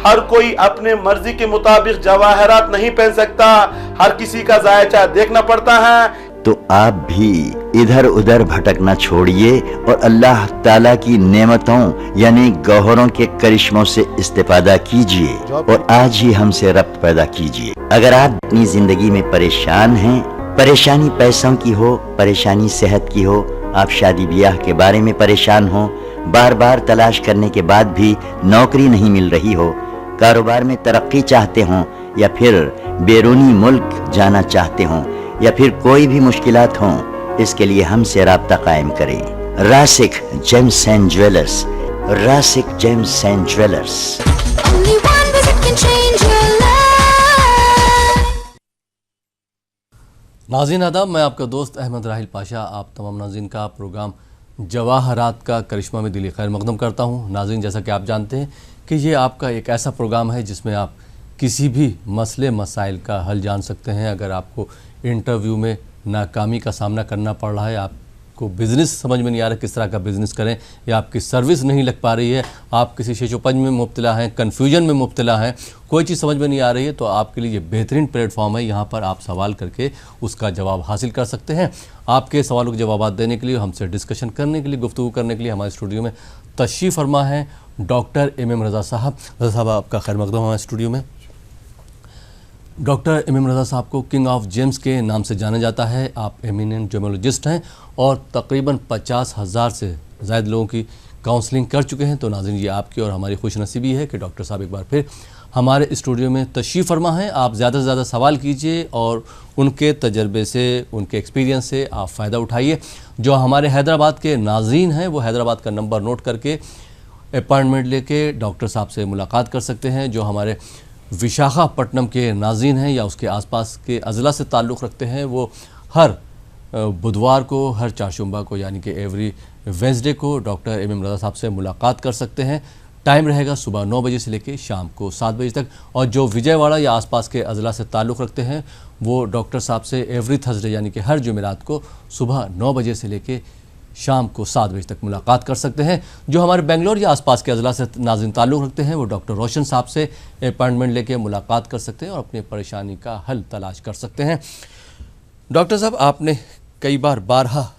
हर कोई अपने मर्जी के मुताबिक जवाहरात नहीं पहन सकता, हर किसी का जायचा देखना पड़ता है। तो आप भी इधर उधर भटकना छोड़िए और अल्लाह ताला की नेमतों यानी गौहरों के करिश्मों से इस्तेफादा कीजिए और आज ही हमसे रब्त पैदा कीजिए। अगर आप अपनी जिंदगी में परेशान हैं, परेशानी पैसों की हो, परेशानी सेहत की हो, आप शादी ब्याह के बारे में परेशान हो, बार बार तलाश करने के बाद भी नौकरी नहीं मिल रही हो, कारोबार में तरक्की चाहते हो या फिर बैरूनी मुल्क जाना चाहते हो या फिर कोई भी मुश्किलात हों, इसके लिए हमसे राब्ता कायम करें। Rasik gems and jewellers, Rasik gems and jewellers. नाज़रीन आदाब, मैं आपका दोस्त अहमद राहिल पाशा आप तमाम नाज़रीन का प्रोग्राम जवाहरात का करिश्मा में दिली खैर मकदम करता हूँ। नाज़रीन, जैसा कि आप जानते हैं कि ये आपका एक ऐसा प्रोग्राम है जिसमें आप किसी भी मसले मसाइल का हल जान सकते हैं। अगर आपको इंटरव्यू में नाकामी का सामना करना पड़ रहा है, आपको बिज़नेस समझ में नहीं आ रहा किस तरह का बिज़नेस करें, या आपकी सर्विस नहीं लग पा रही है, आप किसी शेचोपंज में मुब्तला हैं, कन्फ्यूजन में मुब्तला हैं, कोई चीज़ समझ में नहीं आ रही है, तो आपके लिए ये बेहतरीन प्लेटफॉर्म है। यहाँ पर आप सवाल करके उसका जवाब हासिल कर सकते हैं। आपके सवालों के जवाब देने के लिए, हमसे डिस्कशन करने के लिए, गुफ्तगू करने के लिए हमारे स्टूडियो में तशरीफ़ फरमा है डॉक्टर एम रज़ा साहब। रज़ा साहब, आपका खैर मकदम हमारे स्टूडियो में। डॉक्टर एम रज़ा साहब को किंग ऑफ जेम्स के नाम से जाना जाता है। आप एमिनेंट जेमोलॉजिस्ट हैं और तकरीबन 50,000 से ज़ायद लोगों की काउंसलिंग कर चुके हैं। तो नाज़रीन, ये आपकी और हमारी खुशनसीबी है कि डॉक्टर साहब एक बार फिर हमारे स्टूडियो में तशरीफ़ फरमा हैं। आप ज़्यादा से ज़्यादा सवाल कीजिए और उनके तजर्बे से, उनके एक्सपीरियंस से आप फ़ायदा उठाइए। जो हमारे हैदराबाद के नाज़रीन हैं वो हैदराबाद का नंबर नोट करके अपॉइंटमेंट लेके डॉक्टर साहब से मुलाकात कर सकते हैं। जो हमारे विशाखापट्टनम के नाज़रीन हैं या उसके आसपास के अज़ला से ताल्लुक़ रखते हैं, वो हर बुधवार को, हर चारशुम्बा को यानी कि एवरी वेंसडे को डॉक्टर एम रज़ा साहब से मुलाकात कर सकते हैं। टाइम रहेगा सुबह 9 बजे से लेकर शाम को 7 बजे तक। और जो विजयवाड़ा या आसपास के अज़ला से ताल्लुक़ रखते हैं वो डॉक्टर साहब से एवरी थर्सडे यानी कि हर जुमेरात को सुबह 9 बजे से लेकर शाम को 7 बजे तक मुलाकात कर सकते हैं। जो हमारे बेंगलोर या आसपास के अज़ला से नाज़रीन ताल्लुक़ रखते हैं वो डॉक्टर रोशन साहब से अपॉइंटमेंट लेके मुलाकात कर सकते हैं और अपनी परेशानी का हल तलाश कर सकते हैं। डॉक्टर साहब, आपने कई बारहा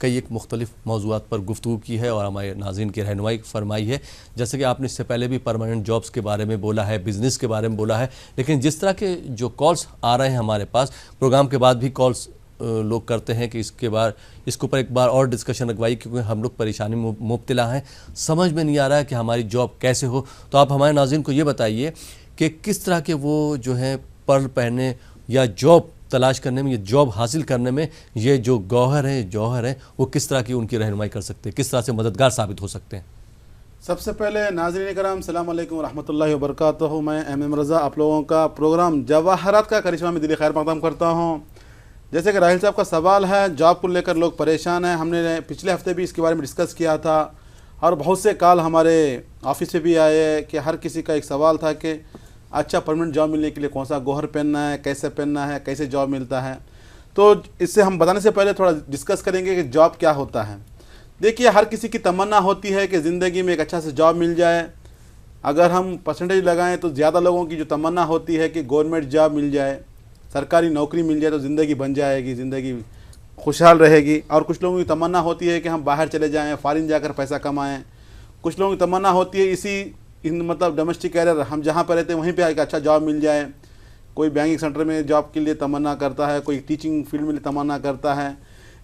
कई एक मुख्तलिफ मौज़ूआत पर गुफ्तगू की है और हमारे नाज़रीन की रहनुमाई फरमाई है। जैसे कि आपने इससे पहले भी परमानेंट जॉब्स के बारे में बोला है, बिज़नेस के बारे में बोला है, लेकिन जिस तरह के जो कॉल्स आ रहे हैं हमारे पास, प्रोग्राम के बाद भी कॉल्स लोग करते हैं कि इसके ऊपर एक बार और डिस्कशन रखवाई, क्योंकि हम लोग परेशानी में मुब्तला हैं, समझ में नहीं आ रहा है कि हमारी जॉब कैसे हो। तो आप हमारे नाज़रीन को ये बताइए कि किस तरह के वो जो है पर्ल पहने या जॉब तलाश करने में, ये जॉब हासिल करने में, ये जो जौहर हैं वो किस तरह की उनकी रहनुमाई कर सकते हैं, किस तरह से मददगार साबित हो सकते हैं। सबसे पहले नाज़रीन कराम, सलाम अलैकुम व रहमतुल्लाहि व बरकातहू। मैं एम रज़ा आप लोगों का प्रोग्राम जवाहरात का करिश्मा में दिली खैर मक़दम करता हूँ। जैसे कि राहिल साहब का सवाल है, जॉब को लेकर लोग परेशान हैं। हमने पिछले हफ्ते भी इसके बारे में डिस्कस किया था और बहुत से कॉल हमारे ऑफिस से भी आए कि हर किसी का एक सवाल था कि अच्छा परमानेंट जॉब मिलने के लिए कौन सा गौहर पहनना है, कैसे पहनना है, कैसे जॉब मिलता है। तो इससे हम बताने से पहले थोड़ा डिस्कस करेंगे कि जॉब क्या होता है। देखिए, हर किसी की तमन्ना होती है कि ज़िंदगी में एक अच्छा से जॉब मिल जाए। अगर हम परसेंटेज लगाएं तो ज़्यादा लोगों की जो तमन्ना होती है कि गवर्नमेंट जॉब मिल जाए, सरकारी नौकरी मिल जाए तो ज़िंदगी बन जाएगी, ज़िंदगी खुशहाल रहेगी। और कुछ लोगों की तमन्ना होती है कि हम बाहर चले जाएं, फ़ॉरेन जाकर पैसा कमाएं। कुछ लोगों की तमन्ना होती है मतलब डोमेस्टिक एरियर, हम जहाँ पर रहते हैं वहीं पे एक अच्छा जॉब मिल जाए। कोई बैंकिंग सेक्टर में जॉब के लिए तमन्ना करता है, कोई टीचिंग फील्ड में तमन्ना करता है।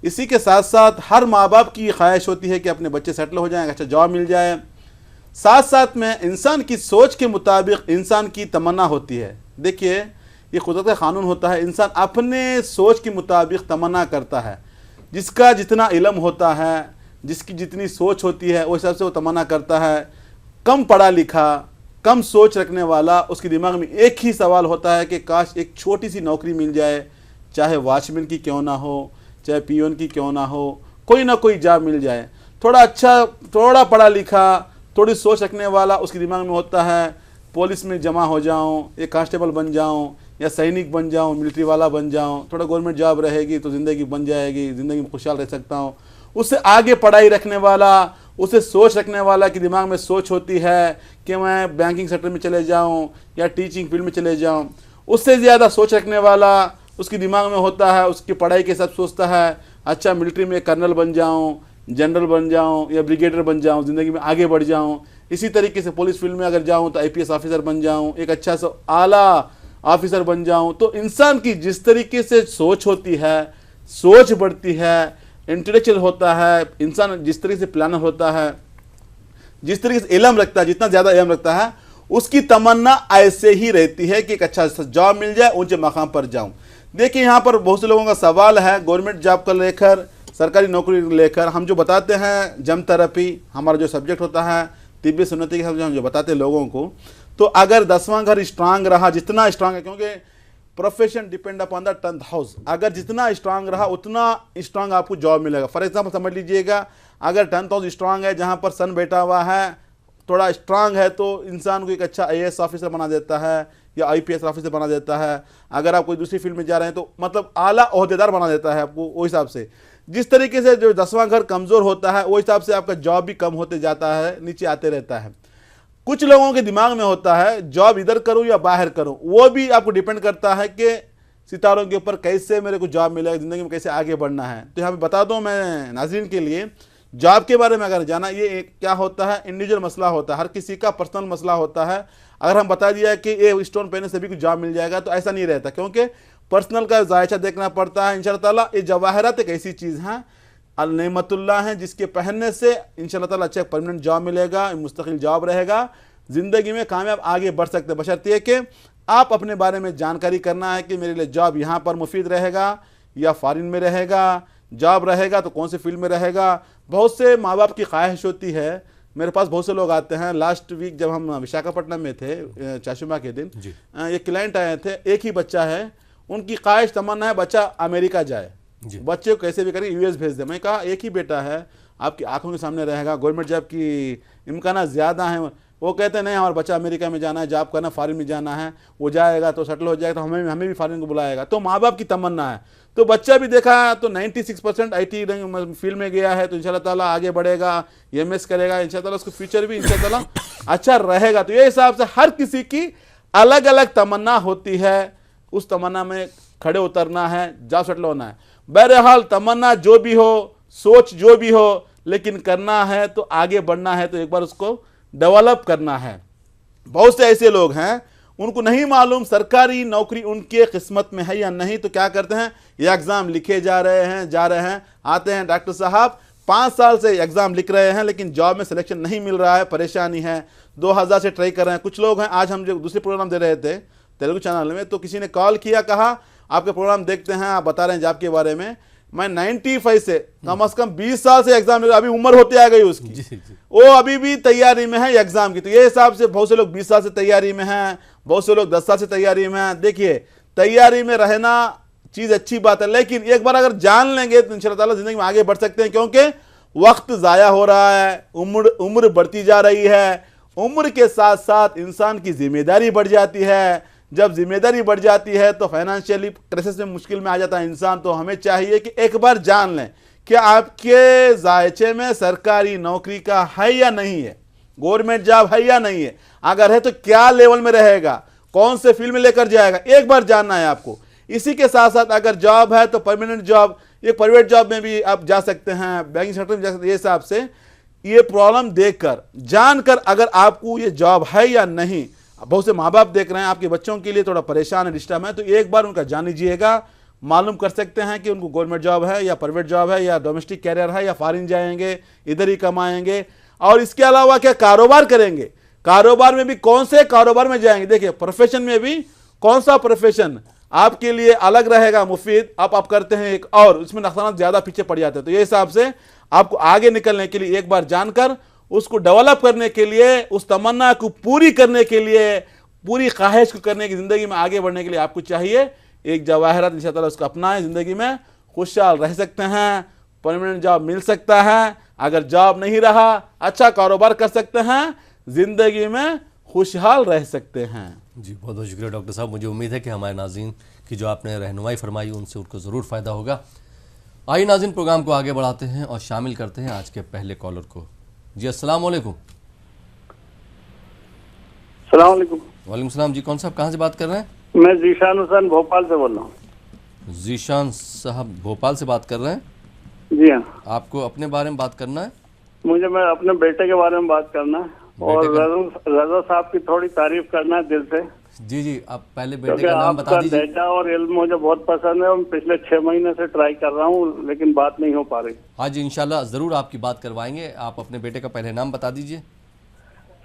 इसी के साथ साथ हर माँ बाप की ख्वाहिश होती है कि अपने बच्चे सेटल हो जाएँ, अच्छा जॉब मिल जाए। साथ साथ में इंसान की सोच के मुताबिक इंसान की तमन्ना होती है। देखिए, ये कुदरत का कानून होता है, इंसान अपने सोच के मुताबिक तमन्ना करता है। जिसका जितना इल्म होता है, जिसकी जितनी सोच होती है, उस हिसाब से वो तमन्ना करता है। कम पढ़ा लिखा, कम सोच रखने वाला, उसके दिमाग में एक ही सवाल होता है कि काश एक छोटी सी नौकरी मिल जाए, चाहे वॉचमैन की क्यों ना हो, चाहे पियोन की क्यों ना हो, कोई ना कोई जॉब मिल जाए। थोड़ा अच्छा, थोड़ा पढ़ा लिखा, थोड़ी सोच रखने वाला, उसके दिमाग में होता है पुलिस में जमा हो जाऊं, एक कांस्टेबल बन जाऊं, या सैनिक बन जाऊं, मिलिट्री वाला बन जाऊं, थोड़ा गवर्नमेंट जॉब रहेगी तो ज़िंदगी बन जाएगी, ज़िंदगी में खुशहाल रह सकता हूं। उससे आगे पढ़ाई रखने वाला, उसे सोच रखने वाला के दिमाग में सोच होती है कि मैं बैंकिंग सेक्टर में चले जाऊं या टीचिंग फील्ड में चले जाऊं। उससे ज़्यादा सोच रखने वाला उसके दिमाग में होता है, उसकी पढ़ाई के सब सोचता है अच्छा मिलिट्री में कर्नल बन जाऊं, जनरल बन जाऊं या ब्रिगेडियर बन जाऊं, ज़िंदगी में आगे बढ़ जाऊं। इसी तरीके से पुलिस फील्ड में अगर जाऊं तो आईपीएस ऑफिसर बन जाऊं, एक अच्छा सा आला ऑफिसर बन जाऊं। तो इंसान की जिस तरीके से सोच होती है, सोच बढ़ती है, इंटेलेक्चुअल होता है, इंसान जिस तरीके से प्लानर होता है, जिस तरीके से इल्म रखता है, जितना ज़्यादा इल्म रखता है, उसकी तमन्ना ऐसे ही रहती है कि एक अच्छा जॉब मिल जाए, ऊंचे मकाम पर जाऊं। देखिए यहाँ पर बहुत से लोगों का सवाल है गवर्नमेंट जॉब को लेकर, सरकारी नौकरी लेकर। हम जो बताते हैं जम थेरेपी हमारा जो सब्जेक्ट होता है, तिब्बी सुन्नती के हम जो बताते हैं लोगों को, तो अगर 10वां घर स्ट्रांग रहा, जितना स्ट्रांग है, क्योंकि profession depend upon the 10th house, अगर जितना स्ट्रांग रहा उतना स्ट्रांग आपको जॉब मिलेगा। फॉर एग्जाम्पल समझ लीजिएगा, अगर 10th हाउस स्ट्रांग है, जहाँ पर सन बैठा हुआ है, थोड़ा स्ट्रांग है, तो इंसान को एक अच्छा आईएएस ऑफिसर बना देता है या आईपीएस ऑफिसर बना देता है। अगर आप कोई दूसरी फील्ड में जा रहे हैं तो मतलब आला ओहदेदार बना देता है आपको। वो हिसाब से जिस तरीके से जो 10वां घर कमज़ोर होता है, वो हिसाब से आपका जॉब भी कम होते जाता है, नीचे आते रहता है। कुछ लोगों के दिमाग में होता है जॉब इधर करूं या बाहर करूं, वो भी आपको डिपेंड करता है कि सितारों के ऊपर कैसे मेरे को जॉब मिलेगा, ज़िंदगी में कैसे आगे बढ़ना है। तो यहाँ पे बता दूं मैं नाज़रीन के लिए, जॉब के बारे में अगर जाना, ये एक क्या होता है, इंडिविजुअल मसला होता है, हर किसी का पर्सनल मसला होता है। अगर हम बता दिया कि ये स्टोन पहनने से भी कुछ जॉब मिल जाएगा, तो ऐसा नहीं रहता, क्योंकि पर्सनल का जायचा देखना पड़ता है। इंशाअल्लाह ताला ये जवाहरात एक ऐसी चीज़ हैं, अल-नेमतुल्लाह हैं, जिसके पहनने से इंशाअल्लाह ताला अच्छा परमानेंट जॉब मिलेगा, मुस्तकिल जॉब रहेगा, ज़िंदगी में कामयाब आगे बढ़ सकते हैं। बशर्ते कि आप अपने बारे में जानकारी करना है कि मेरे लिए जॉब यहाँ पर मुफीद रहेगा या फॉरेन में रहेगा, जॉब रहेगा तो कौन से फील्ड में रहेगा। बहुत से माँ बाप की ख्वाहिश होती है, मेरे पास बहुत से लोग आते हैं। लास्ट वीक जब हम विशाखापट्टनम में थे चाशुमा के दिन, एक क्लाइंट आए थे, एक ही बच्चा है, उनकी ख्वाहिश तमन्ना है बच्चा अमेरिका जाए, बच्चे को कैसे भी करें यूएस भेज दे। मैं कहा एक ही बेटा है, आपकी आंखों के सामने रहेगा, गवर्नमेंट जॉब की इम्कान ज़्यादा है। वो कहते हैं नहीं हमारा बच्चा अमेरिका में जाना है, जॉब करना, फॉरेन में जाना है, वो जाएगा तो सेटल हो जाएगा, तो हमें भी फॉरेन को बुलाएगा। तो माँ बाप की तमन्ना है। तो बच्चा भी देखा तो 96% आईटी फील्ड में गया है, तो इंशाल्लाह ताला आगे बढ़ेगा, एमएस करेगा, इंशाल्लाह ताला उसका फ्यूचर भी इंशाल्लाह ताला अच्छा रहेगा। तो ये हिसाब से हर किसी की अलग अलग तमन्ना होती है, उस तमन्ना में खड़े उतरना है, जॉब सेटल होना है। बहरहाल तमन्ना जो भी हो, सोच जो भी हो, लेकिन करना है तो आगे बढ़ना है, तो एक बार उसको डेवलप करना है। बहुत से ऐसे लोग हैं उनको नहीं मालूम सरकारी नौकरी उनके किस्मत में है या नहीं, तो क्या करते हैं, ये एग्ज़ाम लिखे जा रहे हैं, आते हैं डॉक्टर साहब 5 साल से एग्ज़ाम लिख रहे हैं लेकिन जॉब में सिलेक्शन नहीं मिल रहा है, परेशानी है, 2000 से ट्राई कर रहे हैं। कुछ लोग हैं, आज हम जो दूसरे प्रोग्राम दे रहे थे तेलुगु चैनल में, तो किसी ने कॉल किया, कहा आपके प्रोग्राम देखते हैं, आप बता रहे हैं जॉब के बारे में। मैं 95 से कम 20 साल से एग्जाम, अभी उम्र होती आ गई उसकी, वो अभी भी तैयारी में है एग्जाम की। तो ये हिसाब से बहुत से लोग 20 साल से तैयारी में हैं, बहुत से लोग 10 साल से तैयारी में हैं। देखिए तैयारी में रहना चीज़ अच्छी बात है, लेकिन एक बार अगर जान लेंगे तो इंशाअल्लाह ताला जिंदगी में आगे बढ़ सकते हैं, क्योंकि वक्त ज़ाया हो रहा है, उम्र बढ़ती जा रही है। उम्र के साथ साथ इंसान की जिम्मेदारी बढ़ जाती है। जब जिम्मेदारी बढ़ जाती है तो फाइनेंशियली क्राइसिस में मुश्किल में आ जाता है इंसान। तो हमें चाहिए कि एक बार जान लें कि आपके जायचे में सरकारी नौकरी का है या नहीं है, गवर्नमेंट जॉब है या नहीं है, अगर है तो क्या लेवल में रहेगा, कौन से फील्ड में लेकर जाएगा, एक बार जानना है आपको। इसी के साथ साथ अगर जॉब है तो परमानेंट जॉब, एक प्राइवेट जॉब में भी आप जा सकते हैं, बैंकिंग सेक्टर में जा सकते हैं। ये हिसाब से ये प्रॉब्लम देखकर जानकर अगर आपको ये जॉब है या नहीं, बहुत से माँ बाप देख रहे हैं आपके बच्चों के लिए थोड़ा परेशान है, डिस्टर्ब है, तो एक बार उनका जान लीजिएगा, मालूम कर सकते हैं कि उनको गवर्नमेंट जॉब है या प्राइवेट जॉब है या डोमेस्टिक कैरियर है या फॉरेन जाएंगे, इधर ही कमाएंगे, और इसके अलावा क्या कारोबार करेंगे, कारोबार में भी कौन से कारोबार में जाएंगे। देखिए प्रोफेशन में भी कौन सा प्रोफेशन आपके लिए अलग रहेगा मुफीद, आप करते हैं एक और उसमें नुकसान ज़्यादा पीछे पड़ जाते हैं। तो ये हिसाब से आपको आगे निकलने के लिए एक बार जानकर उसको डेवलप करने के लिए, उस तमन्ना को पूरी करने के लिए, पूरी ख्वाहिश को करने की, ज़िंदगी में आगे बढ़ने के लिए आपको चाहिए एक जवाहरात इंशाअल्लाह उसको अपनाएं, ज़िंदगी में खुशहाल रह सकते हैं, परमानेंट जॉब मिल सकता है, अगर जॉब नहीं रहा अच्छा कारोबार कर सकते हैं, ज़िंदगी में खुशहाल रह सकते हैं। जी बहुत बहुत शुक्रिया डॉक्टर साहब। मुझे उम्मीद है कि हमारे नाज़रीन की जो आपने रहनुमाई फरमाई उनसे उनको ज़रूर फ़ायदा होगा। आइए नाज़रीन प्रोग्राम को आगे बढ़ाते हैं और शामिल करते हैं आज के पहले कॉलर को। जी अस्सलाम वालेकुम। अस्सलाम वालेकुम। वालेकुम सलाम जी, कौन साहब कहाँ से बात कर रहे हैं? मैं जीशान हुसैन भोपाल से बोल रहा हूँ। जीशान साहब भोपाल से बात कर रहे हैं। जी हाँ, आपको अपने बारे में बात करना है? मुझे मैं अपने बेटे के बारे में बात करना है और रजा साहब की थोड़ी तारीफ करना है दिल से, जी जी, आप पहले बेटे क्योंकि का नाम आपका बता दीजिए। लहजा और इल्म मुझे बहुत पसंद है और पिछले 6 महीने से ट्राई कर रहा हूँ लेकिन बात नहीं हो पा रही। हाँ जी, इंशाल्लाह ज़रूर आपकी बात करवाएंगे। आप अपने बेटे का पहले नाम बता दीजिए।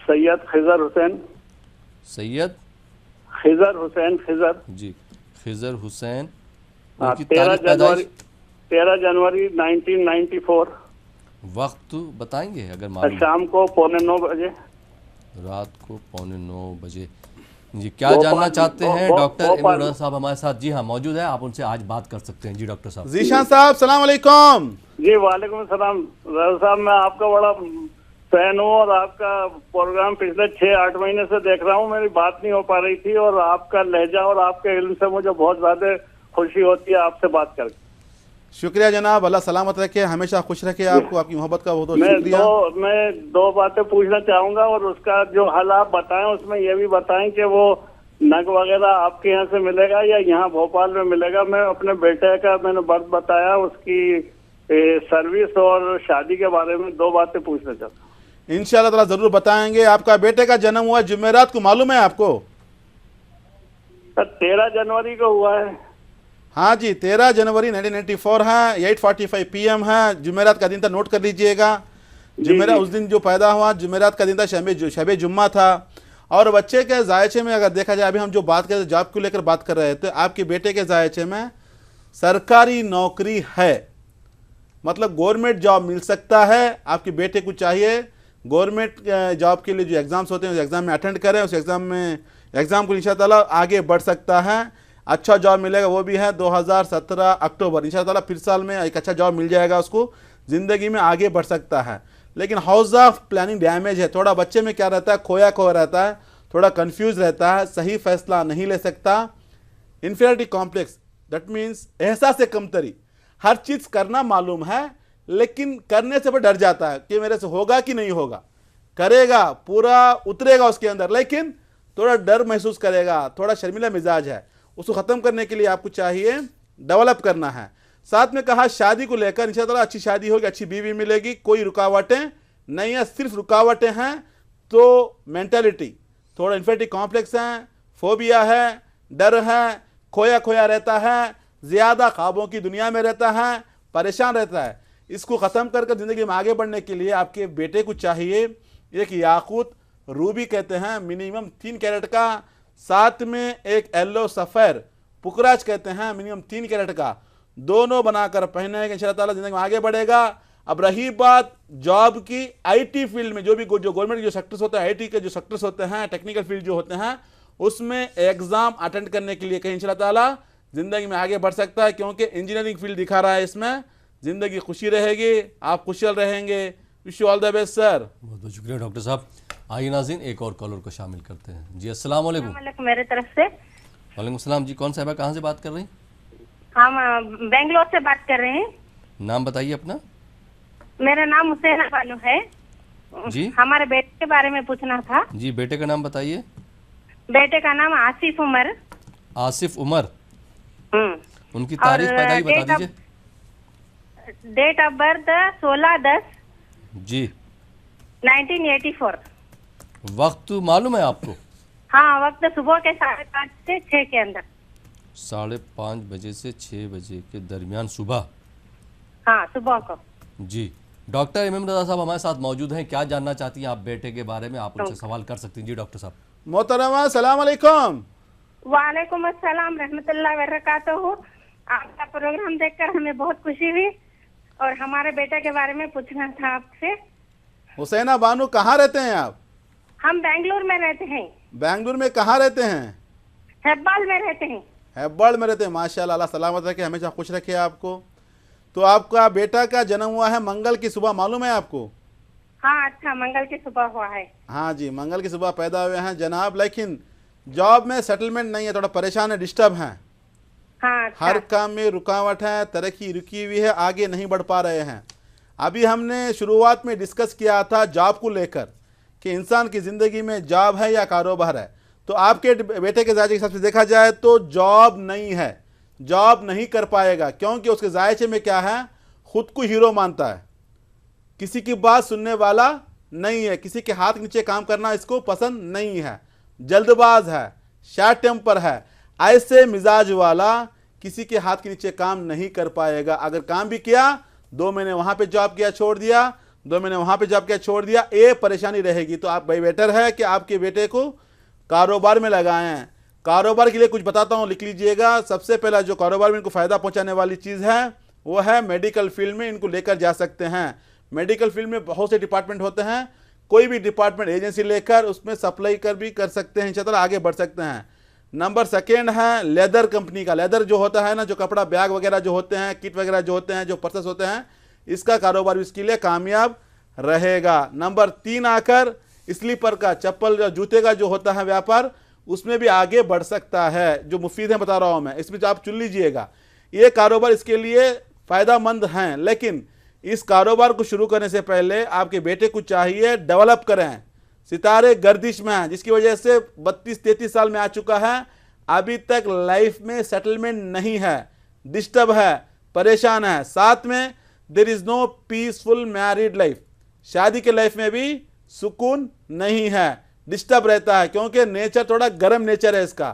सैयद खिजर हुसैन। सैयद खिजर हुसैन, खिजर। जी, खिजर हुसैन। हाँ, उनकी तारीख पैदाइश 13 जनवरी 1994। वक्त बताएंगे अगर मालूम? शाम को 8:45 बजे। रात को 8:45 बजे। जी, क्या जानना चाहते हैं? डॉक्टर इमरान रजा साहब हमारे साथ जी हाँ मौजूद है, आप उनसे आज बात कर सकते हैं। जी डॉक्टर साहब। जीशान साहब सलाम अलैकुम। जी वालेकुम सलाम। रजा साहब, मैं आपका बड़ा फैन हूँ और आपका प्रोग्राम पिछले 6-8 महीने से देख रहा हूँ। मेरी बात नहीं हो पा रही थी और आपका लहजा और आपके इल्म से मुझे बहुत ज्यादा खुशी होती है आपसे बात करके। शुक्रिया जनाब, अल्लाह सलामत रखे, हमेशा खुश रखे आपको, आपकी मोहब्बत का बहुत बहुत शुक्रिया। मैं दो बातें पूछना चाहूंगा और उसका जो हल आप बताएं उसमें ये भी बताएं कि वो नग वगैरह आपके यहाँ से मिलेगा या यहाँ भोपाल में मिलेगा। मैं अपने बेटे का मैंने बर्थ बताया, उसकी सर्विस और शादी के बारे में 2 बातें पूछना चाहता हूँ। इंशाल्लाह ताला जरूर बताएंगे। आपका बेटे का जन्म हुआ जुमेरात को, मालूम है आपको? 13 जनवरी को हुआ है। हाँ जी, 13 जनवरी 1994 है, 8:45 PM है, जुमेरात का दिन था, नोट कर लीजिएगा। जुमेरात उस दिन जो पैदा हुआ, जुमेरात का दिन था, शब जुम्मा था। और बच्चे के जायचे में अगर देखा जाए, अभी हम जो बात कर रहे जॉब को लेकर बात कर रहे थे, आपके बेटे के जायचे में सरकारी नौकरी है, मतलब गवर्नमेंट जॉब मिल सकता है। आपके बेटे को चाहिए गवर्नमेंट जॉब के लिए जो एग्ज़ाम्स होते हैं उस एग्ज़ाम में अटेंड करें, उस एग्ज़ाम को इंशाअल्लाह आगे बढ़ सकता है, अच्छा जॉब मिलेगा। वो भी है 2017 अक्टूबर, इंशाअल्लाह फिर साल में एक अच्छा जॉब मिल जाएगा उसको, ज़िंदगी में आगे बढ़ सकता है। लेकिन हाउस ऑफ प्लानिंग डैमेज है, थोड़ा बच्चे में क्या रहता है, खोया रहता है, थोड़ा कन्फ्यूज रहता है, सही फैसला नहीं ले सकता। इन्फीरियरिटी कॉम्प्लेक्स, दैट मीन्स एहसास कमतरी, हर चीज़ करना मालूम है लेकिन करने से वो डर जाता है कि मेरे से होगा कि नहीं होगा। करेगा, पूरा उतरेगा उसके अंदर, लेकिन थोड़ा डर महसूस करेगा, थोड़ा शर्मिला मिजाज है। उसको ख़त्म करने के लिए आपको चाहिए डेवलप करना है। साथ में कहा शादी को लेकर इंशाअल्लाह अच्छी शादी होगी, अच्छी बीवी मिलेगी, कोई रुकावटें नहीं है। सिर्फ रुकावटें हैं तो मेंटालिटी, थोड़ा इन्फीरियरिटी कॉम्प्लेक्स है, फोबिया है, डर है, खोया रहता है, ज़्यादा ख्वाबों की दुनिया में रहता है, परेशान रहता है। इसको ख़त्म कर ज़िंदगी में आगे बढ़ने के लिए आपके बेटे को चाहिए एक याकूत रूबी कहते हैं मिनिमम 3 कैरेट का, साथ में एक येलो सफ़ेर पुकराज कहते हैं मिनिमम 3 कैरेट का, दोनों बनाकर पहनेगा, इंशाअल्लाह ताला ज़िंदगी में आगे बढ़ेगा। अब रही बात जॉब की, आईटी फील्ड में जो गवर्नमेंट के जो सेक्टर्स होते हैं, आईटी के जो सेक्टर्स होते हैं, टेक्निकल फील्ड जो होते हैं, उसमें एग्ज़ाम अटेंड करने के लिए कहीं इंशाअल्लाह ताला ज़िंदगी में आगे बढ़ सकता है, क्योंकि इंजीनियरिंग फील्ड दिखा रहा है। इसमें ज़िंदगी खुशी रहेगी, आप खुशहाल रहेंगे। Wish you all the best sir. बहुत बहुत शुक्रिया डॉक्टर साहब। आइए नाज़रीन, एक और कॉलर को शामिल करते हैं। जी अस्सलाम वालेकुम। मेरे तरफ से वालेकुम सलाम जी, कौन साहब कहाँ से बात कर रही? हम बेंगलोर से बात कर रहे हैं। नाम बताइए अपना। मेरा नाम हुसैना बानो है जी। हमारे बेटे के बारे में पूछना था। जी, बेटे का नाम बताइए। बेटे का नाम आसिफ उमर। आसिफ उमर। उनकी तारीख पैदाइश बता दीजिए। डेट ऑफ बर्थ 16/10 जी 1984। वक्त मालूम है आपको? हाँ, वक्त सुबह के 5:30 से 6 के अंदर। 5:30 बजे से 6 बजे के दरमियान सुबह? हाँ, सुबह को। जी, डॉक्टर इमाम रजा साहब हमारे साथ मौजूद हैं। क्या जानना चाहती हैं आप बेटे के बारे में? आप उनसे सवाल कर सकती हैं। जी डॉक्टर साहब। मोहतरमा सलाम अलैकुम। वालेकुम अस्सलाम रहमतुल्लाह व बरकातहू। आपका प्रोग्राम देखकर हमें बहुत खुशी हुई और हमारे बेटे के बारे में पूछना था आपसे। हुसैना बानो, कहाँ रहते हैं आप? हम बेंगलुरु में रहते हैं। बेंगलुरु में कहाँ रहते हैं? हेब्बाल में रहते हैं। हेब्बाल में रहते हैं, माशाल्लाह, अल्लाह सलामत रखे, हमेशा खुश रखे आपको। तो आपका बेटा का जन्म हुआ है मंगल की सुबह, मालूम है आपको? हाँ, अच्छा, मंगल की सुबह हुआ है। हाँ जी, मंगल की सुबह पैदा हुए हैं जनाब, लेकिन जॉब में सेटलमेंट नहीं है, थोड़ा परेशान है, डिस्टर्ब हैं। हाँ, अच्छा। हर काम में रुकावट है, तरक्की रुकी हुई है, आगे नहीं बढ़ पा रहे हैं। अभी हमने शुरुआत में डिस्कस किया था जॉब को लेकर कि इंसान की ज़िंदगी में जॉब है या कारोबार है। तो आपके बेटे के जायचे के हिसाब से देखा जाए तो जॉब नहीं है, जॉब नहीं कर पाएगा, क्योंकि उसके जायचे में क्या है, खुद को हीरो मानता है, किसी की बात सुनने वाला नहीं है, किसी के हाथ के नीचे काम करना इसको पसंद नहीं है, जल्दबाज है, शॉर्ट टेम्पर है। ऐसे मिजाज वाला किसी के हाथ के नीचे काम नहीं कर पाएगा। अगर काम भी किया, 2 महीने वहां पे जॉब किया छोड़ दिया, 2 महीने वहां पे जॉब किया छोड़ दिया, ये परेशानी रहेगी। तो आप भाई बेटर है कि आपके बेटे को कारोबार में लगाएं। कारोबार के लिए कुछ बताता हूं, लिख लीजिएगा। सबसे पहला जो कारोबार में इनको फायदा पहुंचाने वाली चीज है वो है मेडिकल फील्ड में इनको लेकर जा सकते हैं। मेडिकल फील्ड में बहुत से डिपार्टमेंट होते हैं, कोई भी डिपार्टमेंट एजेंसी लेकर उसमें सप्लाई कर भी कर सकते हैं, इंशाअल्लाह आगे बढ़ सकते हैं। नंबर सेकेंड है लेदर कंपनी का। लेदर जो होता है ना, जो कपड़ा बैग वगैरह जो होते हैं, किट वगैरह जो होते हैं, जो पर्सेस होते हैं, इसका कारोबार भी इसके लिए कामयाब रहेगा। नंबर 3 आकर स्लीपर का, चप्पल या जूते का जो होता है व्यापार, उसमें भी आगे बढ़ सकता है। जो मुफीद है बता रहा हूं मैं, इसमें जो आप चुन लीजिएगा, ये कारोबार इसके लिए फायदेमंद हैं। लेकिन इस कारोबार को शुरू करने से पहले आपके बेटे को चाहिए डेवलप करें। सितारे गर्दिश में हैं, जिसकी वजह से 32-33 साल में आ चुका है, अभी तक लाइफ में सेटलमेंट नहीं है, डिस्टर्ब है, परेशान है। साथ में there is no peaceful married life, शादी के लाइफ में भी सुकून नहीं है, डिस्टर्ब रहता है, क्योंकि नेचर थोड़ा गर्म नेचर है इसका,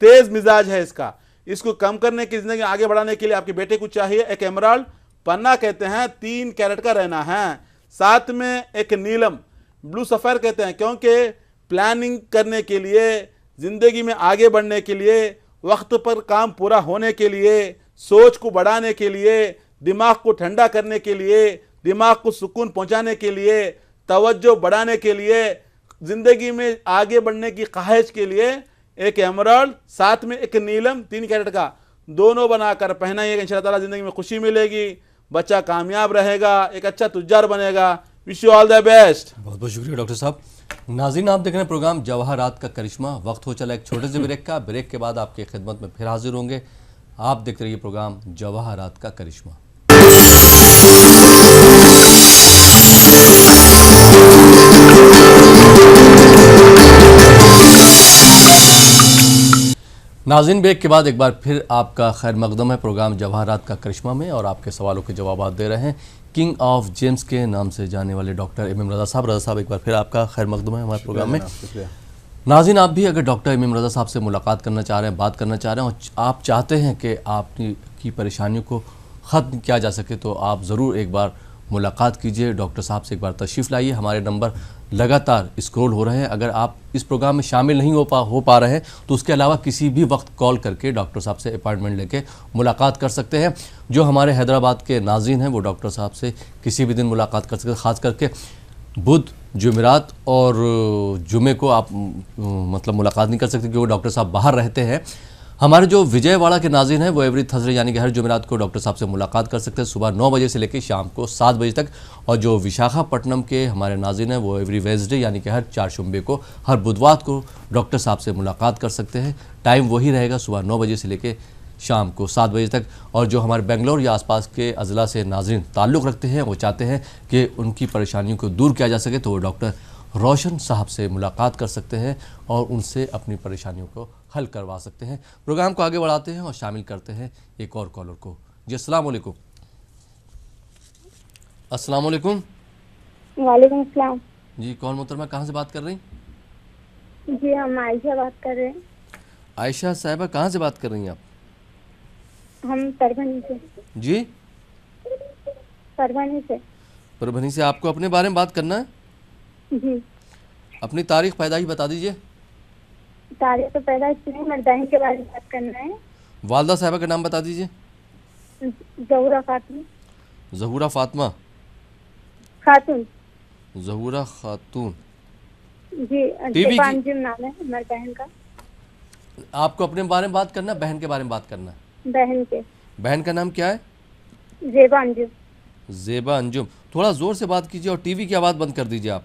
तेज मिजाज है इसका। इसको कम करने की, जिंदगी आगे बढ़ाने के लिए आपके बेटे को चाहिए एक एमराल्ड पन्ना कहते हैं 3 कैरेट का रहना है, साथ में एक नीलम ब्लू सफायर कहते हैं, क्योंकि प्लानिंग करने के लिए, जिंदगी में आगे बढ़ने के लिए, वक्त पर काम पूरा होने के लिए, सोच को बढ़ाने के लिए, दिमाग को ठंडा करने के लिए, दिमाग को सुकून पहुंचाने के लिए, तवज्जो बढ़ाने के लिए, जिंदगी में आगे बढ़ने की ख्वाहिश के लिए एक एमराल्ड, साथ में एक नीलम 3 कैरेट का, दोनों बनाकर पहनाइएगा। इंशाअल्लाह ताला जिंदगी में खुशी मिलेगी, बच्चा कामयाब रहेगा, एक अच्छा तुज्जार बनेगा। Wish you all the best. बहुत बहुत शुक्रिया डॉक्टर साहब। नाज़रीन, आप देख रहे हैं प्रोग्राम जवाहरात का करिश्मा। वक्त हो चला एक छोटे से ब्रेक का। ब्रेक के बाद आपकी खिदमत में फिर हाजिर होंगे। आप देखते रहिए प्रोग्राम जवाहरात का करिश्मा। नाज़रीन, ब्रेक के बाद एक बार फिर आपका खैर मकदम है प्रोग्राम जवाहरात का करिश्मा में, और आपके सवालों के जवाब दे रहे हैं किंग ऑफ जेम्स के नाम से जाने वाले डॉक्टर एम रज़ा साहब। रज़ा साहब, एक बार फिर आपका खैर मकदम है हमारे प्रोग्राम में। नाज़रीन, आप भी अगर डॉक्टर एम रज़ा साहब से मुलाकात करना चाह रहे हैं, बात करना चाह रहे हैं, और आप चाहते हैं कि आपकी परेशानियों को ख़त्म किया जा सके, तो आप ज़रूर एक बार मुलाकात कीजिए, डॉक्टर साहब से एक बार तशरीफ़ लाइए। हमारे नंबर लगातार स्क्रॉल हो रहे हैं। अगर आप इस प्रोग्राम में शामिल नहीं हो पा रहे हैं तो उसके अलावा किसी भी वक्त कॉल करके डॉक्टर साहब से अपॉइंटमेंट लेके मुलाकात कर सकते हैं। जो हमारे हैदराबाद के नाज़रीन हैं वो डॉक्टर साहब से किसी भी दिन मुलाकात कर सकते हैं। ख़ास करके बुध, जुमेरात और जुमे को आप मतलब मुलाकात नहीं कर सकते क्योंकि डॉक्टर साहब बाहर रहते हैं। हमारे जो विजयवाड़ा के नाज़रीन हैं वो एवरी थर्सडे यानी कि हर जुमेरात को डॉक्टर साहब से मुलाकात कर सकते हैं सुबह 9 बजे से लेकर शाम को 7 बजे तक। और जो विशाखापट्टनम के हमारे नाज़रीन हैं वो एवरी वेडनेसडे यानी कि हर 4 शुम्बे को, हर बुधवार को डॉक्टर साहब से मुलाकात कर सकते हैं। टाइम वही रहेगा, सुबह 9 बजे से लेकर शाम को 7 बजे तक। और जो हमारे बेंगलोर या आसपास के अज़ला से नाज़रीन ताल्लुक़ रखते हैं, वो चाहते हैं कि उनकी परेशानियों को दूर किया जा सके, तो वो डॉक्टर रोशन साहब से मुलाकात कर सकते हैं और उनसे अपनी परेशानियों को हल करवा सकते हैं। प्रोग्राम को आगे बढ़ाते हैं और शामिल करते हैं एक और कॉलर को। जी अस्सलाम वालेकुम। अस्सलाम वालेकुम। वालेकुम अस्सलाम। जी कौन मोहतरमा, कहाँ से बात कर रही? जी हम आयशा बात कर रहे हैं। आयशा साहिबा, कहाँ से बात कर रही हैं आप? हम परभनी से। जी परभनी से। परभनी से। आपको अपने बारे में बात करना है? जी। अपनी तारीख पैदाइश बता दीजिए। तारीख तो पैदा नहीं, मेरे बहन के बारे में बात करना है। वालदा साहिबा का नाम बता दीजिए। जहूरा खातून। जहूरा फातिमा खातून। जहूरा खातून। जी टीवी की- अंजुम नाम है मेरी बहन का। आपको अपने बारे में बात करना है, बहन के बारे में बात करना है? बहन के। बहन का नाम क्या है? जेबा अंजुम। जेबा अंजुम। थोड़ा ज़ोर से बात कीजिए और टीवी की आवाज़ बंद कर दीजिए आप।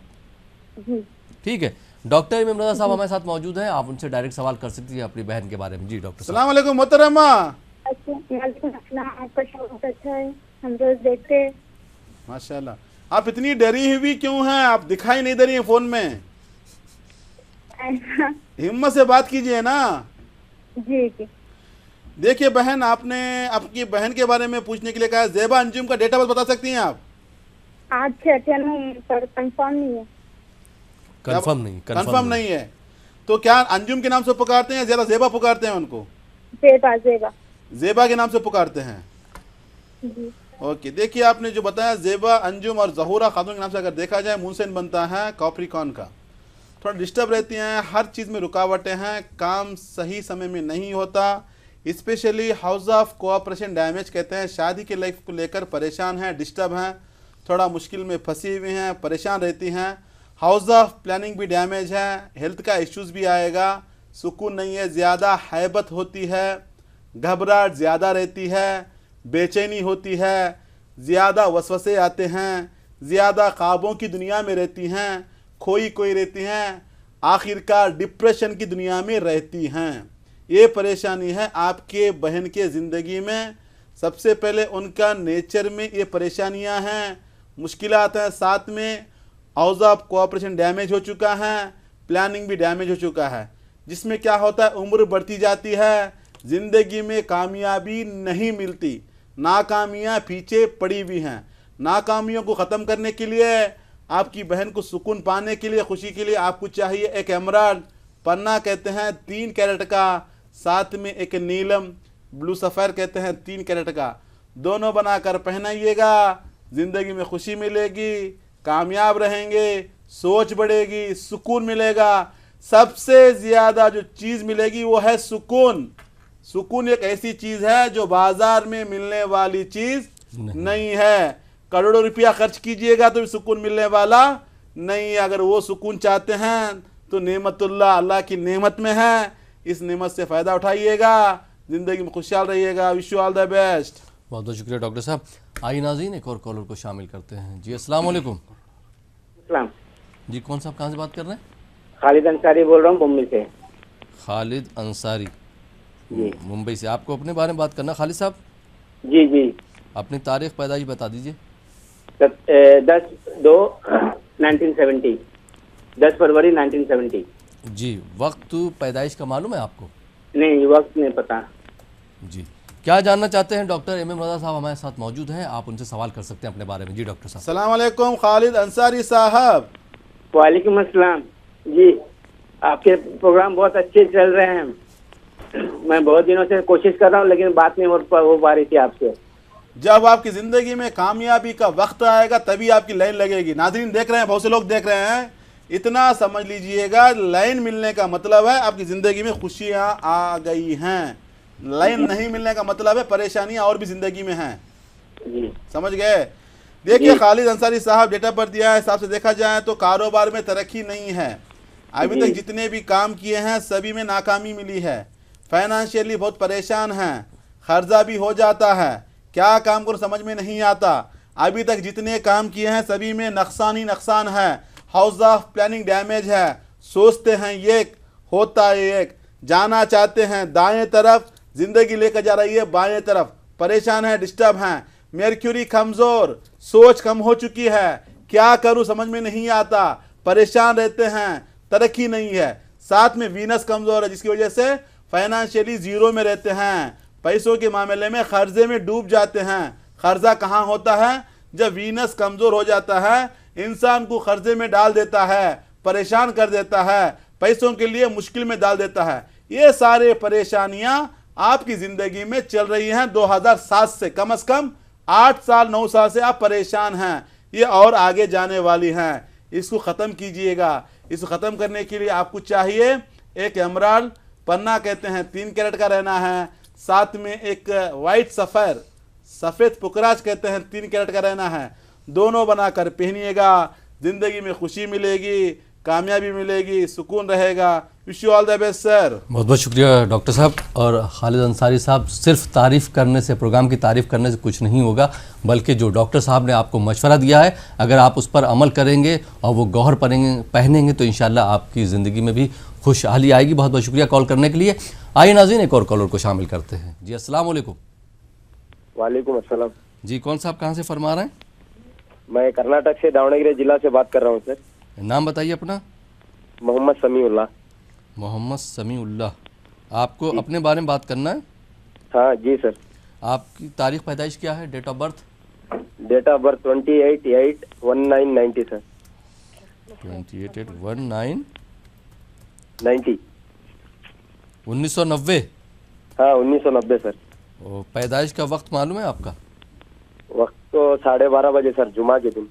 जी ठीक है। डॉक्टर इमाम रज़ा साहब हमारे साथ मौजूद हैं, आप उनसे डायरेक्ट सवाल कर सकती हैं अपनी बहन के बारे में। जी डॉक्टर साहब। अस्सलाम वालेकुम मोहतरमा। अच्छा, वालेकुम अस्सलाम। आपका शो बहुत अच्छा है, हम रोज देखते हैं। माशाल्लाह। आप इतनी डरी हुई क्यों हैं? आप दिखाई नहीं दे रही हैं फोन में। हिम्मत से बात कीजिए ना। जी जी। देखिए बहन, आपने आपकी बहन के बारे में पूछने के लिए कहा। ज़ेबा अंजुम का डेट ऑफ बर्थ बता सकती हैं आप? आज 96 पर कंफर्म नहीं है। कंफर्म नहीं है। तो क्या अंजुम के नाम से पुकारते हैं, ज़रा ज़ेबा पुकारते हैं उनको? ज़ेबा ज़ेबा ज़ेबा के नाम से पुकारते हैं। जी। ओके, देखिए आपने जो बताया ज़ेबा, अंजुम और ज़हूरा खातून के नाम से अगर देखा जाए, मुनसेन बनता है कैप्रिकॉर्न का। थोड़ा डिस्टर्ब रहती हैं, हर चीज़ में रुकावटें हैं, काम सही समय में नहीं होता। Specially house of cooperation damage कहते हैं, शादी के लाइफ को लेकर परेशान हैं, डिस्टर्ब हैं, थोड़ा मुश्किल में फंसी हुई हैं, परेशान रहती हैं। हाउस ऑफ प्लानिंग भी डैमेज है, हेल्थ का इश्यूज़ भी आएगा, सुकून नहीं है, ज़्यादा हैबत होती है, घबराहट ज़्यादा रहती है, बेचैनी होती है, ज़्यादा वसवसे आते हैं, ज़्यादा ख्वाबों की दुनिया में रहती हैं, खोई रहती हैं, आखिरकार डिप्रेशन की दुनिया में रहती हैं। ये परेशानी है आपके बहन के ज़िंदगी में। सबसे पहले उनका नेचर में ये परेशानियां हैं, मुश्किलात हैं, साथ में हाउस ऑफ कोऑपरेशन डैमेज हो चुका है, प्लानिंग भी डैमेज हो चुका है, जिसमें क्या होता है, उम्र बढ़ती जाती है, ज़िंदगी में कामयाबी नहीं मिलती, नाकामियाँ पीछे पड़ी हुई हैं। नाकामियों को ख़त्म करने के लिए, आपकी बहन को सुकून पाने के लिए, खुशी के लिए आपको चाहिए एक एमराल्ड पन्ना कहते हैं 3 कैरेट का, साथ में एक नीलम ब्लू सफ़ायर कहते हैं 3 कैरेट का, दोनों बनाकर पहनाइएगा। ज़िंदगी में खुशी मिलेगी, कामयाब रहेंगे, सोच बढ़ेगी, सुकून मिलेगा। सबसे ज़्यादा जो चीज़ मिलेगी वो है सुकून। सुकून एक ऐसी चीज़ है जो बाज़ार में मिलने वाली चीज़ नहीं है। करोड़ों रुपया खर्च कीजिएगा तो भी सुकून मिलने वाला नहीं है। अगर वो सुकून चाहते हैं तो नेमतुल्लाह अल्लाह की नेमत में है, इस नेमत से फ़ायदा उठाइएगा, ज़िंदगी में खुशहाल रहिएगा। Wish you all the best. बहुत बहुत शुक्रिया डॉक्टर साहब। आइए नाज़रीन, एक और कॉलर को शामिल करते हैं। जी अस्सलाम वालेकुम। सलाम जी, कौन साहब कहाँ से बात कर रहे हैं? खालिद अंसारी बोल रहा हूँ मुंबई से। खालिद अंसारी, जी मुंबई से। आपको अपने बारे में बात करना खालिद साहब? जी जी। अपनी तारीख पैदाइश बता दीजिए। 10/2/1970, 10 फरवरी 1970। जी, वक्त पैदाइश का मालूम है आपको? नहीं, वक्त नहीं पता। जी, क्या जानना चाहते हैं? डॉक्टर एम एम रज़ा साहब हमारे साथ मौजूद हैं, आप उनसे सवाल कर सकते हैं अपने बारे में। जी डॉक्टर साहब। अस्सलाम वालेकुम खालिद अंसारी साहब। वालेकुम अस्सलाम जी। आपके प्रोग्राम बहुत अच्छे चल रहे हैं। मैं बहुत दिनों से कोशिश कर रहा हूँ लेकिन बात नहीं हो पा रही थी आपसे। जब आपकी ज़िंदगी में कामयाबी का वक्त आएगा तभी आपकी लाइन लगेगी। नाज़रीन देख रहे हैं, बहुत से लोग देख रहे हैं, इतना समझ लीजिएगा, लाइन मिलने का मतलब है आपकी ज़िंदगी में खुशियाँ आ गई हैं। लाइन नहीं मिलने का मतलब है परेशानियाँ और भी ज़िंदगी में हैं। समझ गए? देखिए खालिद अंसारी साहब, डेट ऑफ बर्थ दिया है, हिसाब से देखा जाए तो कारोबार में तरक्की नहीं है। अभी तक जितने भी काम किए हैं सभी में नाकामी मिली है। फाइनेंशियली बहुत परेशान हैं, खर्चा भी हो जाता है, क्या काम करो समझ में नहीं आता। अभी तक जितने काम किए हैं सभी में नुकसान ही नुकसान है। हाउस ऑफ प्लानिंग डैमेज है, सोचते हैं एक, होता है एक, जाना चाहते हैं दाएं तरफ, जिंदगी लेकर जा रही है बाएं तरफ, परेशान है, डिस्टर्ब हैं, मर्क्यूरी कमज़ोर, सोच कम हो चुकी है, क्या करूं समझ में नहीं आता, परेशान रहते हैं, तरक्की नहीं है, साथ में वीनस कमज़ोर है जिसकी वजह से फाइनेंशियली ज़ीरो में रहते हैं, पैसों के मामले में कर्जे में डूब जाते हैं। कर्जा कहाँ होता है? जब वीनस कमज़ोर हो जाता है, इंसान को कर्जे में डाल देता है, परेशान कर देता है, पैसों के लिए मुश्किल में डाल देता है। ये सारे परेशानियां आपकी ज़िंदगी में चल रही हैं 2007 से, कम से कम 8 साल 9 साल से आप परेशान हैं, ये और आगे जाने वाली हैं। इसको ख़त्म कीजिएगा। इसको ख़त्म करने के लिए आपको चाहिए एक एमराल्ड पन्ना कहते हैं 3 कैरेट का रहना है, साथ में एक वाइट सफ़ायर सफ़ेद पुकराज कहते हैं 3 कैरेट का रहना है, दोनों बनाकर पहनिएगा। ज़िंदगी में खुशी मिलेगी, कामयाबी मिलेगी, सुकून रहेगा। Wish you all the best sir. बहुत बहुत शुक्रिया डॉक्टर साहब। और खालिद अंसारी साहब, सिर्फ तारीफ़ करने से, प्रोग्राम की तारीफ़ करने से कुछ नहीं होगा, बल्कि जो डॉक्टर साहब ने आपको मशवरा दिया है, अगर आप उस पर अमल करेंगे और वो गौहर पहनेंगे तो इंशाल्लाह आपकी ज़िंदगी में भी खुशहाली आएगी। बहुत बहुत शुक्रिया कॉल करने के लिए। आइए नाज़रीन, एक और कॉलर को शामिल करते हैं। जी अस्सलाम वालेकुम। वालेकुम अस्सलाम। जी, कौन साहब कहाँ से फरमा रहे हैं? मैं कर्नाटक से दावणगेरे जिला से बात कर रहा हूँ सर। नाम बताइए अपना। मोहम्मद समीउल्लाह। मोहम्मद समीउल्लाह, आपको अपने बारे में बात करना है? हाँ जी सर। आपकी तारीख पैदाइश क्या है, date of birth? Date of birth 28/8/1990 sir. 28/8/1990। 1990। 1990। हाँ 1990 सर। और पैदाइश का वक्त मालूम है आपका? वक्त तो 12:30 बजे सर, जुमा के दिन।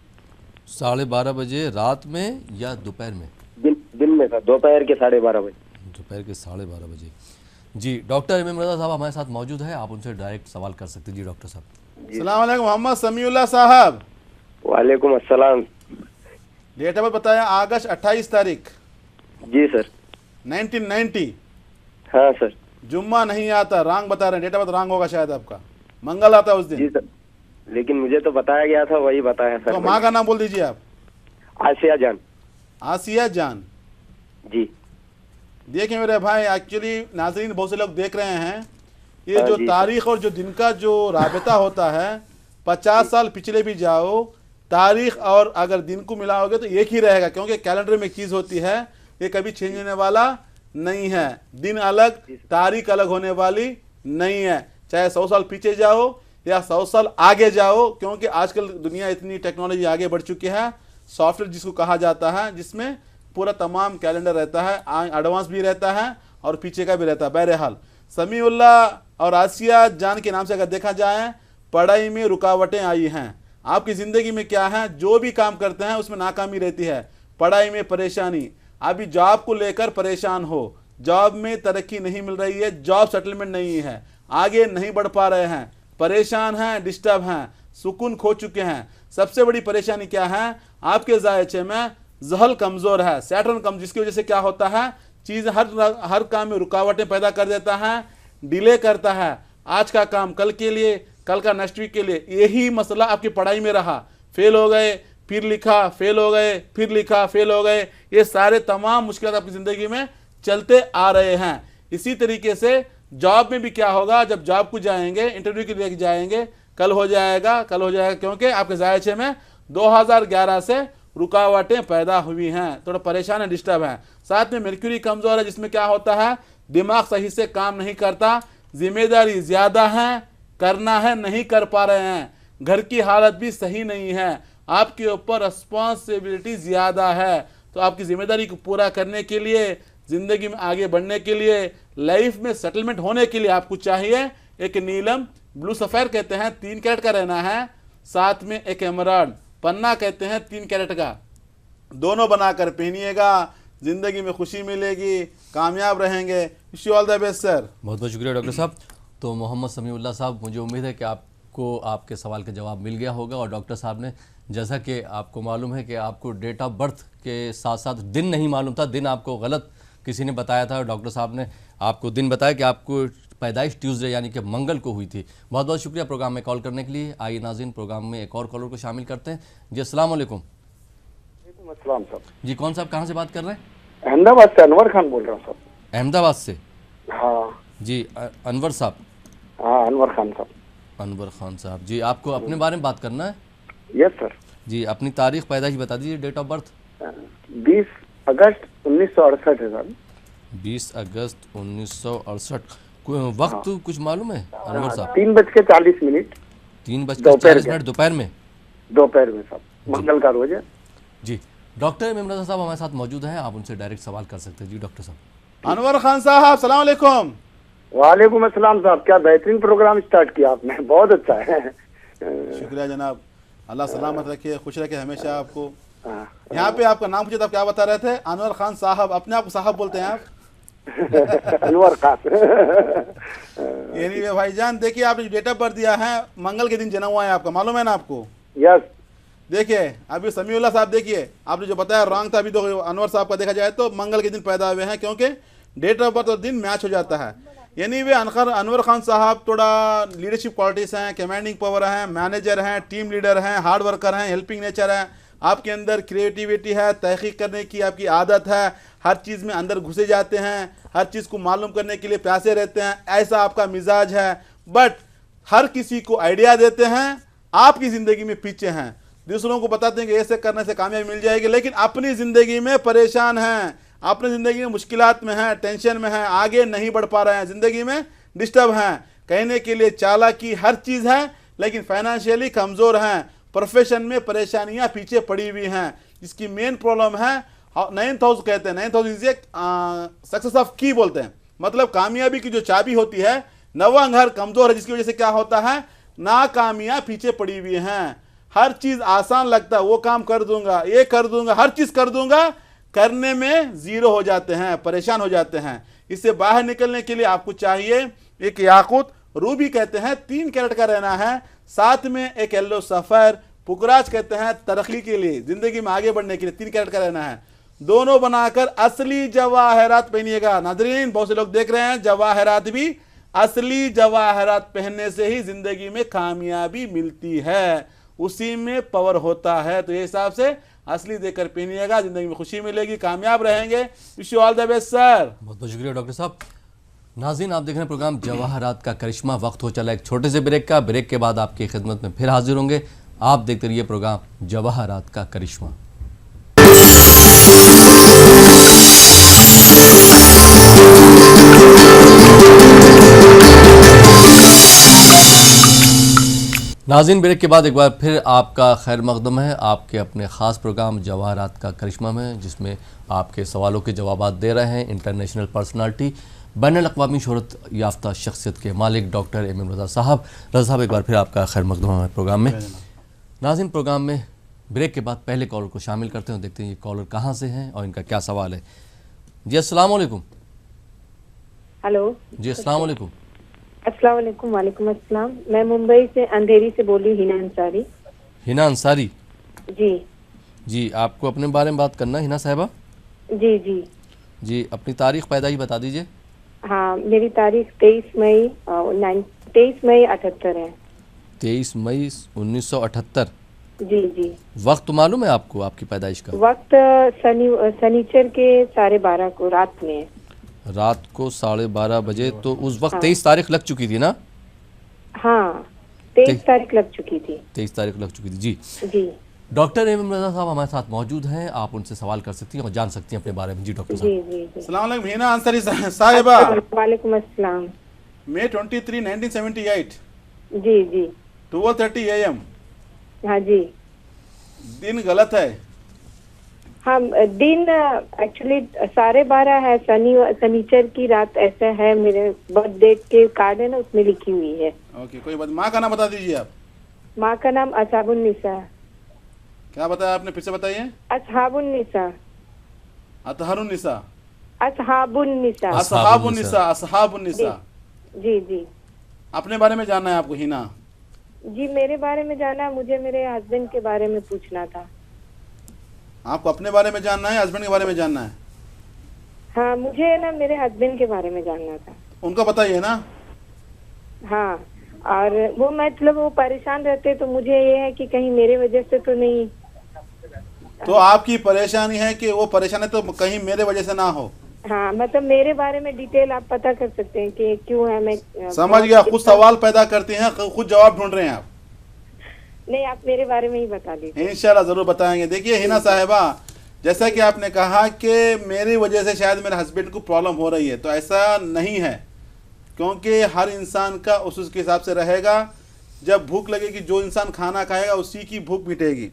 12:30 बजे रात में या दोपहर में? दिन में सर, दोपहर के 12:30 बजे। दोपहर के 12:30 बजे। जी, डॉक्टर एम एम रज़ा साहब हमारे साथ मौजूद है, आप उनसे डायरेक्ट सवाल कर सकते हैं। जी डॉक्टर साहब। अस्सलाम वालेकुम मोहम्मद समीउल्लाह साहब। वालेकुम अस्सलाम। डेट ऑफ बर्थ बताया अगस्त 28 तारीख। जी सर। 1990। हाँ सर। जुम्मा नहीं आता, रॉन्ग बता रहे हैं, डेट ऑफ बर्थ रॉन्ग होगा शायद आपका, मंगल आता है उस जी दिन। सर, लेकिन मुझे तो बताया गया था, वही बताया सर। तो माँ का नाम बोल दीजिए आप। आसिया जान। आसिया जान जी। देखिए मेरे भाई, एक्चुअली नाज़रीन बहुत से लोग देख रहे हैं, ये हाँ जो जी, तारीख और जो दिन का जो राबता होता है, 50 साल पिछले भी जाओ, तारीख और अगर दिन को मिलाओगे तो एक ही रहेगा, क्योंकि कैलेंडर में एक चीज़ होती है, ये कभी चेंज होने वाला नहीं है। दिन अलग, तारीख अलग होने वाली नहीं है, चाहे 100 साल पीछे जाओ या 100 साल आगे जाओ, क्योंकि आजकल दुनिया इतनी टेक्नोलॉजी आगे बढ़ चुकी है। सॉफ्टवेयर जिसको कहा जाता है, जिसमें पूरा तमाम कैलेंडर रहता है, एडवांस भी रहता है और पीछे का भी रहता है। बहरहाल समीउल्लाह और आसिया जान के नाम से अगर देखा जाए, पढ़ाई में रुकावटें आई हैं, आपकी ज़िंदगी में क्या है, जो भी काम करते हैं उसमें नाकामी रहती है, पढ़ाई में परेशानी, अभी जॉब को लेकर परेशान हो, जॉब में तरक्की नहीं मिल रही है, जॉब सेटलमेंट नहीं है, आगे नहीं बढ़ पा रहे हैं, परेशान हैं, डिस्टर्ब हैं, सुकून खो चुके हैं। सबसे बड़ी परेशानी क्या है, आपके जायचे में जहल कमज़ोर है, सैटर्न कम, जिसकी वजह से क्या होता है, चीज़ हर काम में रुकावटें पैदा कर देता है, डिले करता है, आज का काम कल के लिए, कल का नेक्स्ट वीक के लिए। यही मसला आपकी पढ़ाई में रहा, फेल हो गए, फिर लिखा, फेल हो गए, फिर लिखा, फेल हो गए, ये सारे तमाम मुश्किल आपकी ज़िंदगी में चलते आ रहे हैं। इसी तरीके से जॉब में भी क्या होगा, जब जॉब को जाएंगे, इंटरव्यू के लिए जाएंगे, कल हो जाएगा, कल हो जाएगा, क्योंकि आपके जायचे में 2011 से रुकावटें पैदा हुई हैं, थोड़ा परेशान है, डिस्टर्ब है। साथ में मर्क्यूरी कमज़ोर है, जिसमें क्या होता है, दिमाग सही से काम नहीं करता, जिम्मेदारी ज़्यादा है, करना है, नहीं कर पा रहे हैं, घर की हालत भी सही नहीं है, आपके ऊपर रिस्पॉन्सिबिलिटी ज़्यादा है। तो आपकी जिम्मेदारी को पूरा करने के लिए, ज़िंदगी में आगे बढ़ने के लिए, लाइफ में सेटलमेंट होने के लिए आपको चाहिए एक नीलम, ब्लू सफ़ेर कहते हैं 3 कैरेट का रहना है, साथ में एक एमराल्ड पन्ना कहते हैं 3 कैरेट का, दोनों बनाकर पहनिएगा, ज़िंदगी में खुशी मिलेगी, कामयाब रहेंगे। Wish you all the best sir. बहुत बहुत शुक्रिया डॉक्टर साहब। तो मोहम्मद समीउल्लाह साहब, मुझे उम्मीद है कि आपको आपके सवाल का जवाब मिल गया होगा। और डॉक्टर साहब ने, जैसा कि आपको मालूम है कि आपको डेट ऑफ बर्थ के साथ साथ दिन नहीं मालूम था, दिन आपको गलत किसी ने बताया था, डॉक्टर साहब ने आपको दिन बताया कि आपको पैदाइश ट्यूसडे यानी कि मंगल को हुई थी। बहुत बहुत शुक्रिया प्रोग्राम में कॉल करने के लिए। आइए नाज़रीन, प्रोग्राम में एक और कॉलर को शामिल करते हैं। जी अस्सलाम वालेकुम। अस्सलाम साहब। जी कौन साहब, कहाँ से बात कर रहे हैं? अहमदाबाद से अनवर खान बोल रहा हूँ साहब। अहमदाबाद से? हाँ जी अनवर साहब। हाँ अनवर खान साहब। अनवर खान साहब जी, आपको अपने बारे में बात करना है? Yes sir. जी अपनी तारीख पैदाइश बता दीजिए, डेट ऑफ बर्थ। 20 अगस्त 1968 है सर। 20 अगस्त 1968। वक्त कुछ मालूम है अनवर साहब? 3:40 3:40 दोपहर में? दोपहर में साहब, मंगल का रोज है जी। डॉक्टर एम एम रज़ा साहब हमारे साथ मौजूद हैं, आप उनसे डायरेक्ट सवाल कर सकते हैं। जी डॉक्टर साहब। अनवर खान साहब सलाम अलैकुम। वालेकुम अस्सलाम साहब, क्या बेहतरीन प्रोग्राम स्टार्ट किया आपने, बहुत अच्छा है। शुक्रिया जनाब, अल्लाह सलामत रखे, खुश रखे हमेशा आपको। यहाँ पे आपका नाम पूछे तो आप क्या बता रहे थे? अनवर खान साहब, अपने आप को साहब बोलते हैं आप? अनवर खान। यानी भाईजान देखिए, आपने जो डेट ऑफ बर्थ दिया है, मंगल के दिन जन्म हुआ है आपका, मालूम है ना आपको? यस। देखिए अभी समीउल्लाह साहब, देखिए आपने जो बताया रॉन्ग था। अभी तो अनवर साहब का देखा जाए तो मंगल के दिन पैदा हुए हैं, क्योंकि डेट ऑफ बर्थ और दिन मैच हो जाता है। यानी वे अनवर खान साहब थोड़ा लीडरशिप क्वालिटीज़ हैं, कमांडिंग पावर हैं, मैनेजर हैं, टीम लीडर हैं, हार्ड वर्कर हैं, हेल्पिंग नेचर है, आपके अंदर क्रिएटिविटी है, तहकीक करने की आपकी आदत है, हर चीज़ में अंदर घुसे जाते हैं, हर चीज़ को मालूम करने के लिए प्यासे रहते हैं, ऐसा आपका मिजाज है। बट हर किसी को आइडिया देते हैं, आपकी ज़िंदगी में पीछे हैं। दूसरों को बताते हैं कि ऐसे करने से कामयाबी मिल जाएगी, लेकिन अपनी ज़िंदगी में परेशान हैं, अपनी ज़िंदगी में मुश्किलात में हैं, टेंशन में हैं, आगे नहीं बढ़ पा रहे हैं, ज़िंदगी में डिस्टर्ब हैं। कहने के लिए चालाकी हर चीज़ है, लेकिन फाइनेंशियली कमज़ोर हैं, प्रोफेशन में परेशानियां पीछे पड़ी हुई हैं। इसकी मेन प्रॉब्लम है 9th हाउस कहते हैं, 9th house is success of की बोलते हैं, मतलब कामयाबी की जो चाबी होती है। 9वां घर कमज़ोर है, जिसकी वजह से क्या होता है, नाकामियां पीछे पड़ी हुई हैं। हर चीज़ आसान लगता है, वो काम कर दूंगा, ये कर दूंगा, हर चीज़ कर दूंगा, करने में ज़ीरो हो जाते हैं, परेशान हो जाते हैं। इससे बाहर निकलने के लिए आपको चाहिए एक याकूत, रूबी कहते हैं 3 कैरेट का रहना है, साथ में एक येलो सफ़र, पुकराज कहते हैं तरक्की के लिए, ज़िंदगी में आगे बढ़ने के लिए 3 कैरेट का रहना है। दोनों बनाकर असली जवाहरात पहनिएगा। नाज़रीन, बहुत से लोग देख रहे हैं, जवाहरात भी असली जवाहरात पहनने से ही ज़िंदगी में कामयाबी मिलती है, उसी में पावर होता है। तो ये हिसाब से असली देकर पहनिएगा, ज़िंदगी में खुशी मिलेगी, कामयाब रहेंगे। Wish you all the best sir. बहुत बहुत शुक्रिया डॉक्टर साहब। नाज़रीन, आप देख रहे हैं प्रोग्राम जवाहरात का करिश्मा। वक्त हो चला एक छोटे से ब्रेक का। ब्रेक के बाद आपकी खिदमत में फिर हाजिर होंगे। आप देखते रहिए प्रोग्राम जवाहरात का करिश्मा। नाज़रीन, ब्रेक के बाद एक बार फिर आपका खैर मकदम है आपके अपने ख़ास प्रोग्राम जवाहरात का करिश्मा में, जिसमें आपके सवालों के जवाब दे रहे हैं इंटरनेशनल पर्सनालिटी, बैनुल-अक़वामी शोहरत याफ्ता शख्सियत के मालिक डॉक्टर एम रज़ा साहब। रज़ा साहब, एक बार फिर आपका खैर मकदम है प्रोग्राम में। नाज़रीन, प्रोग्राम में ब्रेक के बाद पहले कॉलर को शामिल करते हैं, देखते हैं ये कॉलर कहाँ से हैं और इनका क्या सवाल है। जी अस्सलाम वालेकुम। हेलो जी अस्सलाम वालेकुम। अस्सलाम वालेकुम। वालेकुम अस्सलाम। मैं मुंबई से अंधेरी से बोल रही हूँ, हिना अंसारी। हिना अंसारी जी जी, आपको अपने बारे में बात करना है हिना साहिबा? जी जी जी, अपनी तारीख पैदाइश बता दीजिए। हाँ, मेरी तारीख 23 मई 78 है। 23 मई 1978। जी जी। वक्त मालूम है आपको आपकी पैदाइश का? वक्त शनिचर के 12:30 को रात में। रात को 12:30 बजे। तो उस वक्त 23 तारीख लग चुकी थी ना? हाँ, 23 तारीख लग चुकी थी। 23 तारीख लग चुकी थी। जी जी। डॉक्टर एम रज़ा साहब हमारे साथ मौजूद हैं, आप उनसे सवाल कर सकती हैं और जान सकती हैं अपने बारे में। जी डॉक्टर साहब। जी जी जी। अस्सलाम वालेकुम हिना अंसारी साहिबा। वालेकुम अस्सलाम। May 23, 1978, ji ji. 12:30 AM। हाँ जी। दिन गलत है। हाँ, दिन एक्चुअली 12:30 है, शनिचर की रात ऐसा है। मेरे बर्थ डेट के कार्ड है ना, उसमें लिखी हुई है। ओके, कोई बात। माँ का नाम बता दीजिए आप। माँ का नाम असहाबुन्निसा। क्या बताया आपने, फिर से बताइए। असहाबुन्निसा। अतहरुन्निसा। असहाबुन्निसा। असहाबुन्निसा। असहाबुन्निसा। जी जी। अपने बारे में जानना है आपको हिना? जी, मेरे बारे में जानना है। मुझे मेरे हस्बैंड के बारे में पूछना था। आपको अपने बारे में जानना है, हस्बैंड के बारे में जानना है? हाँ, मुझे ना मेरे हस्बैंड के बारे में जानना था। उनका बताइए ना। हाँ, और वो मतलब वो परेशान रहते, तो मुझे ये है कि कहीं मेरे वजह से तो नहीं। तो आपकी परेशानी है कि वो परेशान है तो कहीं मेरे वजह से ना हो? हाँ, मतलब मेरे बारे में डिटेल आप पता कर सकते हैं कि क्यों है। मैं समझ गया, खुद सवाल पैदा करती हैं, खुद जवाब ढूंढ रहे हैं आप। नहीं, आप मेरे बारे में ही बता दीजिए। इंशाल्लाह जरूर बताएंगे। देखिए हिना साहिबा, जैसा कि आपने कहा कि मेरी वजह से शायद मेरे हस्बैंड को प्रॉब्लम हो रही है, तो ऐसा नहीं है, क्योंकि हर इंसान का उसके हिसाब से रहेगा। जब भूख लगेगी, जो इंसान खाना खाएगा उसी की भूख मिटेगी।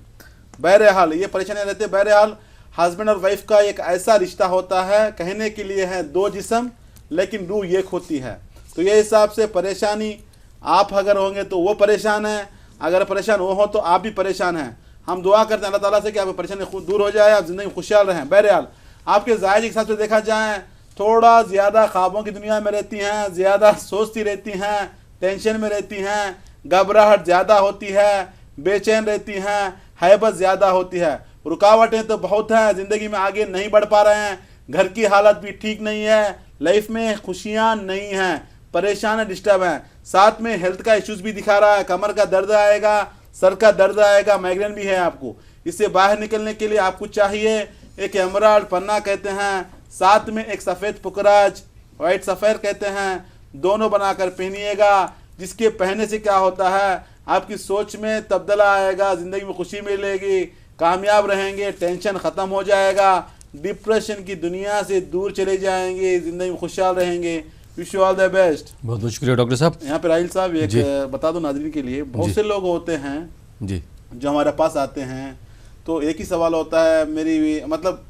बहरहाल ये परेशानी रहती है। बहरहाल हस्बैंड और वाइफ का एक ऐसा रिश्ता होता है, कहने के लिए है 2 जिस्म लेकिन रूह एक होती है। तो ये हिसाब से परेशानी आप अगर होंगे तो वो परेशान है, अगर परेशान वो हो तो आप भी परेशान हैं। हम दुआ करते हैं अल्लाह ताला से कि आपकी परेशानी खुद दूर हो जाए, आप ज़िंदगी में खुशहाल रहें। बहरहाल आपके ज़ायज के हिसाब से देखा जाए, थोड़ा ज़्यादा ख्वाबों की दुनिया में रहती हैं, ज़्यादा सोचती रहती हैं, टेंशन में रहती हैं, घबराहट ज़्यादा होती है, बेचैन रहती हैं, हैबत ज़्यादा होती है। रुकावटें तो बहुत हैं, ज़िंदगी में आगे नहीं बढ़ पा रहे हैं, घर की हालत भी ठीक नहीं है, लाइफ में खुशियाँ नहीं हैं, परेशान है, डिस्टर्ब हैं, साथ में हेल्थ का इश्यूज़ भी दिखा रहा है, कमर का दर्द आएगा, सर का दर्द आएगा, माइग्रेन भी है आपको। इससे बाहर निकलने के लिए आपको चाहिए एक एमराल्ड पन्ना कहते हैं, साथ में एक सफ़ेद पुकराज वाइट सफ़ेद कहते हैं, दोनों बनाकर पहनिएगा। जिसके पहनने से क्या होता है, आपकी सोच में तब्दला आएगा, ज़िंदगी में खुशी मिलेगी, कामयाब रहेंगे, टेंशन ख़त्म हो जाएगा, डिप्रेशन की दुनिया से दूर चले जाएंगे, ज़िंदगी में खुशहाल रहेंगे। Wish you all the best. बहुत बहुत शुक्रिया डॉक्टर साहब। यहाँ पे राहिल साहब एक बता दो नाज़रीन के लिए, बहुत से लोग होते हैं जी जो हमारे पास आते हैं, तो एक ही सवाल होता है मेरी, मतलब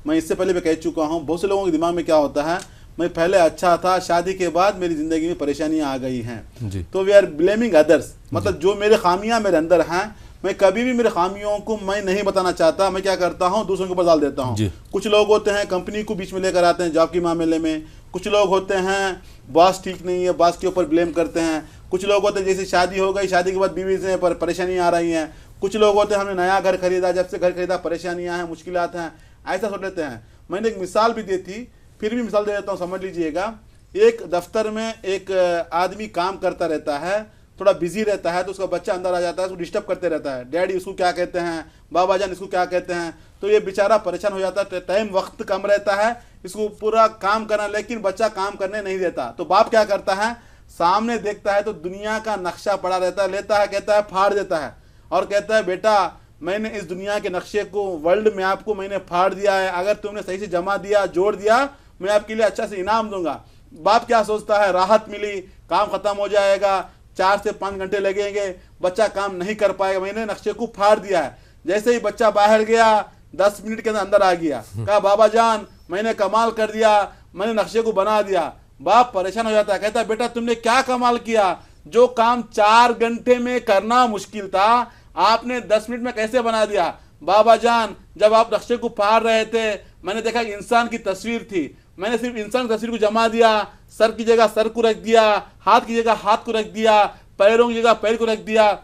मैं इससे पहले भी कह चुका हूँ, बहुत से लोगों के दिमाग में क्या होता है, मैं पहले अच्छा था, शादी के बाद मेरी ज़िंदगी में परेशानियाँ आ गई हैं, तो वी आर ब्लेमिंग अदर्स, मतलब जो मेरे खामियाँ मेरे अंदर हैं, मैं कभी भी मेरे खामियों को मैं नहीं बताना चाहता, मैं क्या करता हूँ दूसरों के ऊपर डाल देता हूँ। कुछ लोग होते हैं कंपनी को बीच में लेकर आते हैं जॉब के मामले में, कुछ लोग होते हैं बॉस ठीक नहीं है, बॉस के ऊपर ब्लेम करते हैं, कुछ लोग होते हैं जैसे शादी हो गई, शादी के बाद बीवी से परेशानियाँ आ रही हैं, कुछ लोग होते हैं हमने नया घर खरीदा, जब से घर खरीदा परेशानियाँ हैं, मुश्किलात हैं, ऐसा सोच लेते हैं। मैंने एक मिसाल भी दी थी, फिर भी मिसाल दे देता हूँ, समझ लीजिएगा। एक दफ्तर में एक आदमी काम करता रहता है, थोड़ा बिजी रहता है, तो उसका बच्चा अंदर आ जाता है, उसको डिस्टर्ब करते रहता है, डैडी इसको क्या कहते हैं, बाबा जान इसको क्या कहते हैं, तो ये बेचारा परेशान हो जाता है, टाइम वक्त कम रहता है, इसको पूरा काम करना, लेकिन बच्चा काम करने नहीं देता। तो बाप क्या करता है, सामने देखता है तो दुनिया का नक्शा पड़ा रहता है, लेता है, कहता है, फाड़ देता है और कहता है बेटा मैंने इस दुनिया के नक्शे को, वर्ल्ड मैप को मैंने फाड़ दिया है, अगर तुमने सही से जमा दिया, जोड़ दिया, मैं आपके लिए अच्छा से इनाम दूंगा। बाप क्या सोचता है, राहत मिली, काम खत्म हो जाएगा, 4 से 5 घंटे लगेंगे, बच्चा काम नहीं कर पाएगा, मैंने नक्शे को फाड़ दिया है। जैसे ही बच्चा बाहर गया, 10 मिनट के अंदर आ गया, कहा बाबा जान मैंने कमाल कर दिया, मैंने नक्शे को बना दिया। बाप परेशान हो जाता है, कहता है बेटा तुमने क्या कमाल किया, जो काम 4 घंटे में करना मुश्किल था आपने 10 मिनट में कैसे बना दिया। बाबा जान जब आप नक्शे को फाड़ रहे थे मैंने देखा कि इंसान की तस्वीर थी, मैंने सिर्फ इंसान की तस्वीर को जमा दिया, सर की जगह सर को रख दिया, हाथ की जगह हाथ को रख दिया, पैरों की जगह पैर को रख दिया।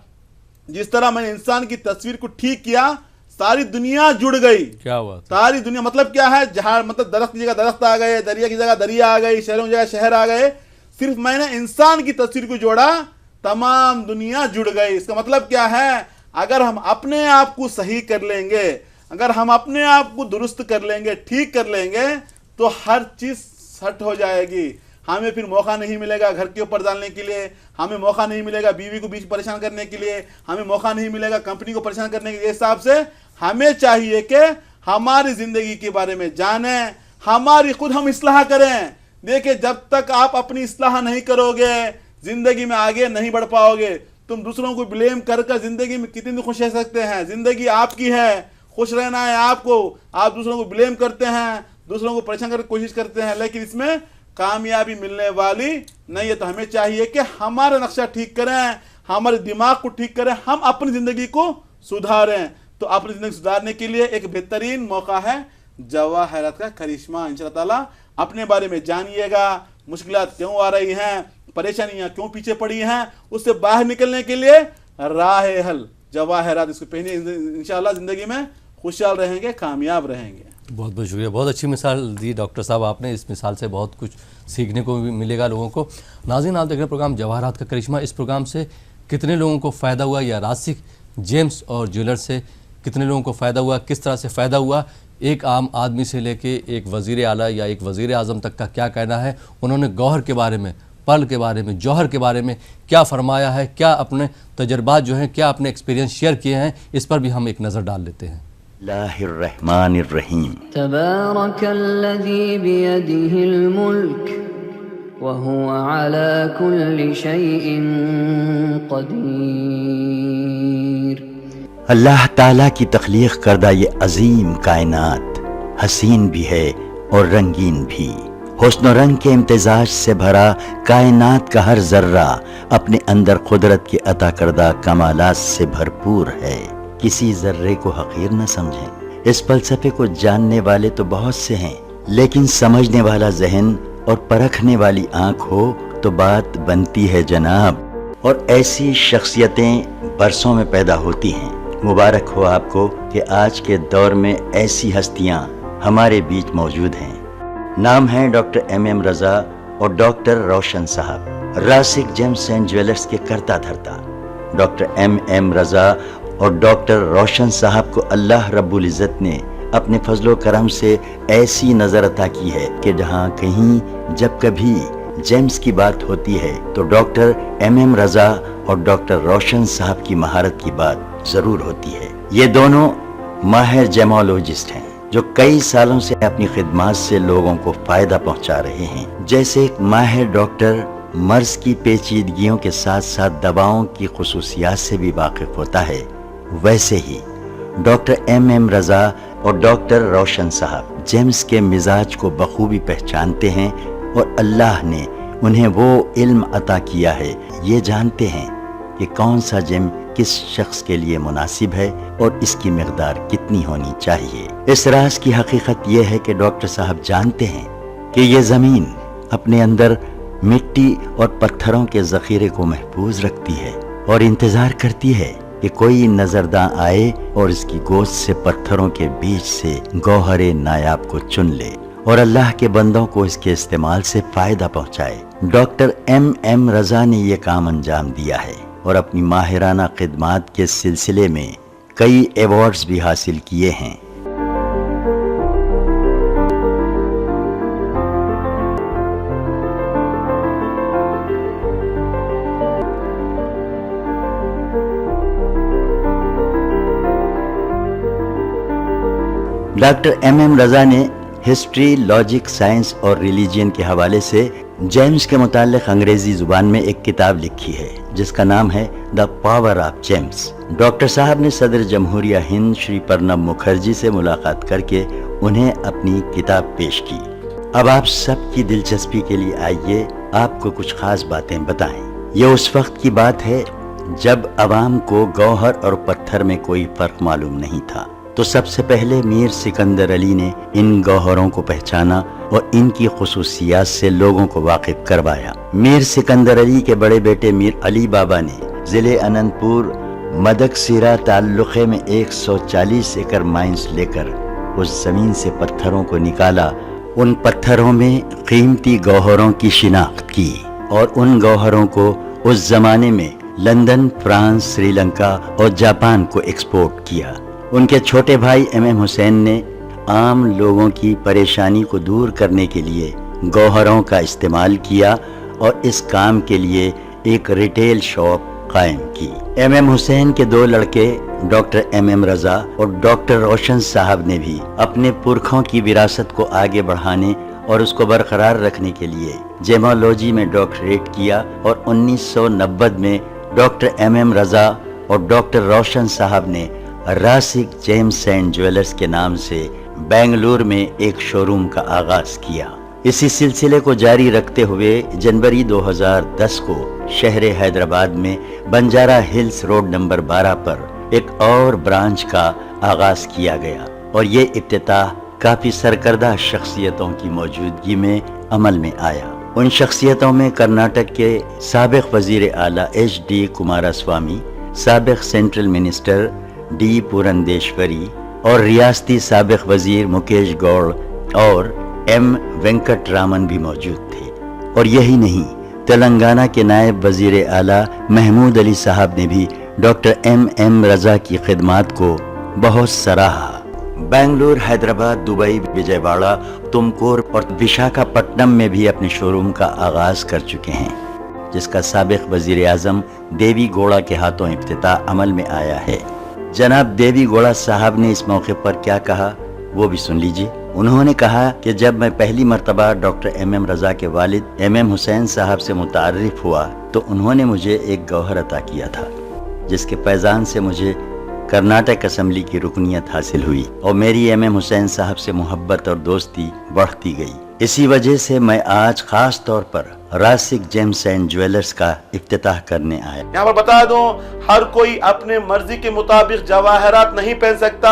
जिस तरह मैंने इंसान की तस्वीर को ठीक किया, सारी दुनिया जुड़ गई। क्या हुआ? सारी दुनिया मतलब क्या है, जहां मतलब दरख्त की जगह दरख्त आ गए, दरिया की जगह दरिया आ गई, शहरों की जगह शहर आ गए। सिर्फ मैंने इंसान की तस्वीर को जोड़ा, तमाम दुनिया जुड़ गई। इसका मतलब क्या है, अगर हम अपने आप को सही कर लेंगे, अगर हम अपने आप को दुरुस्त कर लेंगे, ठीक कर लेंगे, तो हर चीज सेट हो जाएगी। हमें फिर मौका नहीं मिलेगा घर के ऊपर डालने के लिए, हमें मौका नहीं मिलेगा बीवी को बीच परेशान करने के लिए, हमें मौका नहीं मिलेगा कंपनी को परेशान करने के हिसाब से हमें चाहिए कि हमारी जिंदगी के बारे में जाने, हमारी खुद हम इस्लाह करें। देखिए जब तक आप अपनी इस्लाह नहीं करोगे जिंदगी में आगे नहीं बढ़ पाओगे। तुम दूसरों को ब्लेम कर जिंदगी में कितनी खुश रह सकते हैं, जिंदगी आपकी है, खुश रहना है आपको। आप दूसरों को ब्लेम करते हैं, दूसरों को परेशान करने की कोशिश करते हैं, लेकिन इसमें कामयाबी मिलने वाली नहीं है। तो हमें चाहिए कि हमारा नक्शा ठीक करें, हमारे दिमाग को ठीक करें, हम अपनी जिंदगी को सुधारें। तो अपनी जिंदगी सुधारने के लिए एक बेहतरीन मौका है जवाहरात का करिश्मा। इंशाअल्लाह ताला अपने बारे में जानिएगा, मुश्किलात क्यों आ रही हैं, परेशानियां क्यों पीछे पड़ी हैं, उससे बाहर निकलने के लिए राह हल जवाहरात इसको पहने, इंशाअल्लाह जिंदगी में खुशहाल रहेंगे, कामयाब रहेंगे। बहुत बहुत शुक्रिया, बहुत अच्छी मिसाल दी डॉक्टर साहब आपने। इस मिसाल से बहुत कुछ सीखने को भी मिलेगा लोगों को। नाज़रीन आप देख रहे हैं प्रोग्राम जवाहरात का करिश्मा। इस प्रोग्राम से कितने लोगों को फ़ायदा हुआ, या राशिक जेम्स और ज्वेलर्स से कितने लोगों को फ़ायदा हुआ, किस तरह से फ़ायदा हुआ, एक आम आदमी से लेके एक वज़ीर आला या एक वज़ीर आज़म तक का क्या कहना है, उन्होंने गौहर के बारे में, पल के बारे में, जौहर के बारे में क्या फरमाया है, क्या अपने तजर्बात जो हैं, क्या अपने एक्सपीरियंस शेयर किए हैं, इस पर भी हम एक नज़र डाल लेते हैं। बिस्मिल्लाहिर्रहमानिर्रहीम। तबारकल्लज़ी बियदिहिल मुल्क व हुवा अला कुल्लि शैइन क़दीर। अल्लाह ताला की तख्लीक करदा ये अजीम कायनात हसीन भी है और रंगीन भी। हुस्न रंग के इम्तिजाज से भरा कायनात का हर जर्रा अपने अंदर कुदरत के अता करदा कमालात से भरपूर है। किसी जर्रे को हकीर न समझें। इस फलसफे को जानने वाले तो बहुत से हैं, लेकिन समझने वाला जहन और परखने वाली आंख हो तो बात बनती है जनाब। और ऐसी शख्सियतें बरसों में पैदा होती हैं। मुबारक हो आपको कि आज के दौर में ऐसी हस्तियां हमारे बीच मौजूद हैं। नाम है डॉक्टर MM रज़ा और डॉक्टर रोशन साहब, राशिक जेम्स एंड ज्वेलर्स के करता धरता। डॉक्टर MM रज़ा और डॉक्टर रोशन साहब को अल्लाह रब्बुल इज़्ज़त ने अपने फजलो करम से ऐसी नज़र अता की है कि जहाँ कहीं जब कभी जेम्स की बात होती है तो डॉक्टर MM रजा और डॉक्टर रोशन साहब की महारत की बात जरूर होती है। ये दोनों माहिर जेमोलॉजिस्ट हैं जो कई सालों से अपनी खिदमत से लोगों को फायदा पहुंचा रहे हैं। जैसे एक माहिर डॉक्टर मर्ज की पेचीदगियों के साथ साथ दवाओं की खुसूसियात से भी वाकिफ होता है, वैसे ही डॉक्टर MM रजा और डॉक्टर रोशन साहब जेम्स के मिजाज को बखूबी पहचानते हैं और अल्लाह ने उन्हें वो इल्म अता किया है, ये जानते हैं कि कौन सा जेम किस शख्स के लिए मुनासिब है और इसकी मिकदार कितनी होनी चाहिए। इस राज की हकीकत यह है कि डॉक्टर साहब जानते हैं कि ये ज़मीन अपने अंदर मिट्टी और पत्थरों के ज़ख़ीरे को महफूज रखती है और इंतज़ार करती है कि कोई नजरदां आए और इसकी गोश्त से पत्थरों के बीच से गौहरे नायाब को चुन ले और अल्लाह के बंदों को इसके इस्तेमाल से फायदा पहुंचाए। डॉक्टर MM रजा ने यह काम अंजाम दिया है और अपनी माहिराना खिदमात के सिलसिले में कई अवार्ड्स भी हासिल किए हैं। डॉक्टर MM रजा ने हिस्ट्री, लॉजिक, साइंस और रिलीजन के हवाले से जेम्स के मुताल्लिक अंग्रेजी जुबान में एक किताब लिखी है जिसका नाम है the power of James. Doctor साहब ने सदर जमहूरिया हिंद श्री प्रणब मुखर्जी से मुलाकात करके उन्हें अपनी किताब पेश की। अब आप सबकी दिलचस्पी के लिए आइए आपको कुछ खास बातें बताएं। ये उस वक्त की बात है जब अवाम को गौहर और पत्थर में कोई फर्क मालूम नहीं था, तो सबसे पहले मीर सिकंदर अली ने इन गौहरों को पहचाना और इनकी खुसूसियात से लोगों को वाकिफ करवाया। मीर सिकंदर अली के बड़े बेटे मीर अली बाबा ने जिले अनंतपुर मदकसीरा ताल्लुक़े में 140 एकड़ माइंस लेकर उस जमीन से पत्थरों को निकाला। उन पत्थरों में कीमती गौहरों की शिनाख्त की और उन गौहरों को उस जमाने में लंदन, फ्रांस, श्रीलंका और जापान को एक्सपोर्ट किया। उनके छोटे भाई MM हुसैन ने आम लोगों की परेशानी को दूर करने के लिए गौहरों का इस्तेमाल किया और इस काम के लिए एक रिटेल शॉप कायम की। MM हुसैन के दो लड़के डॉक्टर MM रजा और डॉक्टर रोशन साहब ने भी अपने पुरखों की विरासत को आगे बढ़ाने और उसको बरकरार रखने के लिए जेमोलॉजी में डॉक्टरेट किया और 1990 में डॉक्टर MM रजा और डॉक्टर रोशन साहब ने रासिक जेम्स एंड ज्वेलर्स के नाम से बेंगलुरु में एक शोरूम का आगाज किया। इसी सिलसिले को जारी रखते हुए जनवरी 2010 को शहर हैदराबाद में बंजारा हिल्स रोड नंबर 12 पर एक और ब्रांच का आगाज किया गया और ये इफ्तिताह काफी सरकर्दा शख्सियतों की मौजूदगी में अमल में आया। उन शख्सियतों में कर्नाटक के साबिक वजीर आला HD कुमारस्वामी, साबिक सेंट्रल मिनिस्टर D पुरंदेश्वरी और रियासती साबिक वजीर मुकेश गौड़ और M वेंकटरामन भी मौजूद थे। और यही नहीं, तेलंगाना के नायब वजीर आला महमूद अली साहब ने भी डॉक्टर MM रजा की खिदमात को बहुत सराहा। बेंगलुरु, हैदराबाद, दुबई, विजयवाड़ा, तुमकुर और विशाखापट्टनम में भी अपने शोरूम का आगाज कर चुके हैं, जिसका साबिक वजीर आजम देवी गौड़ा के हाथों इफ्तिताह अमल में आया है। जनाब देवी गौड़ा साहब ने इस मौके पर क्या कहा वो भी सुन लीजिए। उन्होंने कहा कि जब मैं पहली मर्तबा डॉक्टर MM रजा के वालिद MM हुसैन साहब से मुतारिफ हुआ तो उन्होंने मुझे एक गौहर अता किया था, जिसके फैजान से मुझे कर्नाटक असेंबली की रुकनियत हासिल हुई और मेरी MM हुसैन साहब से मोहब्बत और दोस्ती बढ़ती गई। इसी वजह से मैं आज खास तौर पर रासिक जेम्स एंड ज्वेलर्स का इफ्तिताह करने आया। यहाँ पर बता दूं, हर कोई अपने मर्जी के मुताबिक जवाहरात नहीं पहन सकता,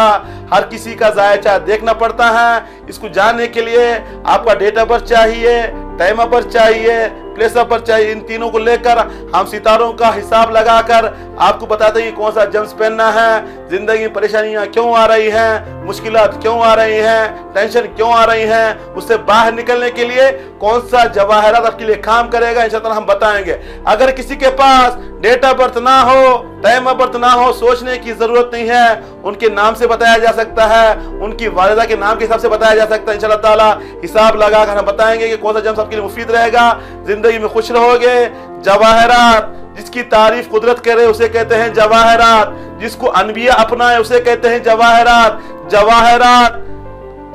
हर किसी का जायचा देखना पड़ता है। इसको जानने के लिए आपका डेट ऑफ बर्थ चाहिए, टाइम ऑफ बर्थ चाहिए, प्लेस ऑफ बर्थ चाहिए। इन तीनों को लेकर हम सितारों का हिसाब लगाकर आपको बताते हैं कौन सा जेम्स पहनना है। जिंदगी में परेशानियां क्यों आ रही हैं, मुश्किलात क्यों आ रही हैं, टेंशन क्यों आ रही हैं, उससे बाहर निकलने के लिए कौन सा जवाहरात आपके लिए काम करेगा, इंशाअल्लाह हम बताएंगे। अगर किसी के पास डेट ऑफ बर्थ ना हो, टाइम ऑफ बर्थ ना हो, सोचने की जरूरत नहीं है, उनके नाम से बताया जा सकता है, उनकी वालिदा के नाम के हिसाब से बताया जा सकता है। इंशाअल्लाह ताला हिसाब लगाकर हम बताएंगे कि कौन सा जम्स आपके लिए मुफीद रहेगा, जिंदगी में खुश रहोगे। जवाहरात जिसकी तारीफ कुदरत करे उसे कहते हैं जवाहरात, जिसको अनबिया अपनाए उसे कहते हैं जवाहरात। जवाहरात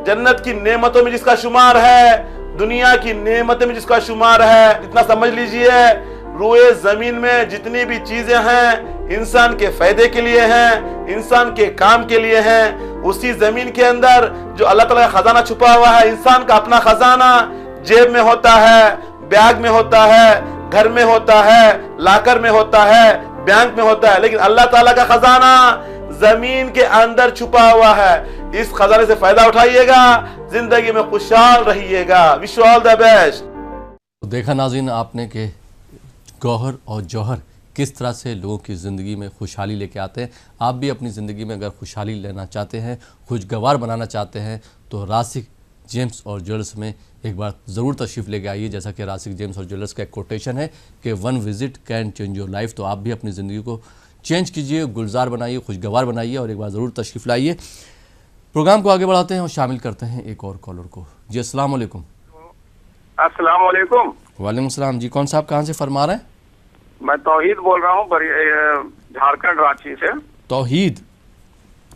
जन्नत की नेमतों में जिसका शुमार है, दुनिया की नेमतों में जिसका शुमार है। इतना समझ लीजिए, रूए जमीन में जितनी भी चीजें हैं इंसान के फायदे के लिए हैं, इंसान के काम के लिए हैं। उसी जमीन के अंदर जो अल्लाह ताला का खजाना छुपा हुआ है, इंसान का अपना खजाना जेब में होता है, बैग में होता है, घर में होता है, लाकर में होता है, बैंक में होता है, लेकिन अल्लाह ताला का खजाना जमीन के अंदर छुपा हुआ है। इस खजाने से फायदा उठाइएगा, जिंदगी में खुशहाल रहिएगा। Wish you all the best. देखा नाज़रीन आपने कि गौहर और जौहर किस तरह से लोगों की ज़िंदगी में खुशहाली लेके आते हैं। आप भी अपनी ज़िंदगी में अगर खुशहाली लेना चाहते हैं, खुशगवार बनाना चाहते हैं, तो राशिक जेम्स और ज्वेलर्स में एक बार ज़रूर तशरीफ़ लेके आइए। जैसा कि राशिक जेम्स और ज्वेलर्स का एक कोटेशन है कि 1 visit can change your life. तो आप भी अपनी ज़िंदगी को चेंज कीजिए, गुलजार बनाइए, खुशगवार बनाइए और एक बार ज़रूर तशरीफ़ लाइए। प्रोग्राम को आगे बढ़ाते हैं और शामिल करते हैं एक और कॉलर को। जी अस्सलाम वालेकुम। अस्सलाम वालेकुम। वालेकुम सलाम। जी कौन साहब कहाँ से फरमा रहे हैं? मैं तौहीद बोल रहा हूँ झारखंड रांची से। तौहीद?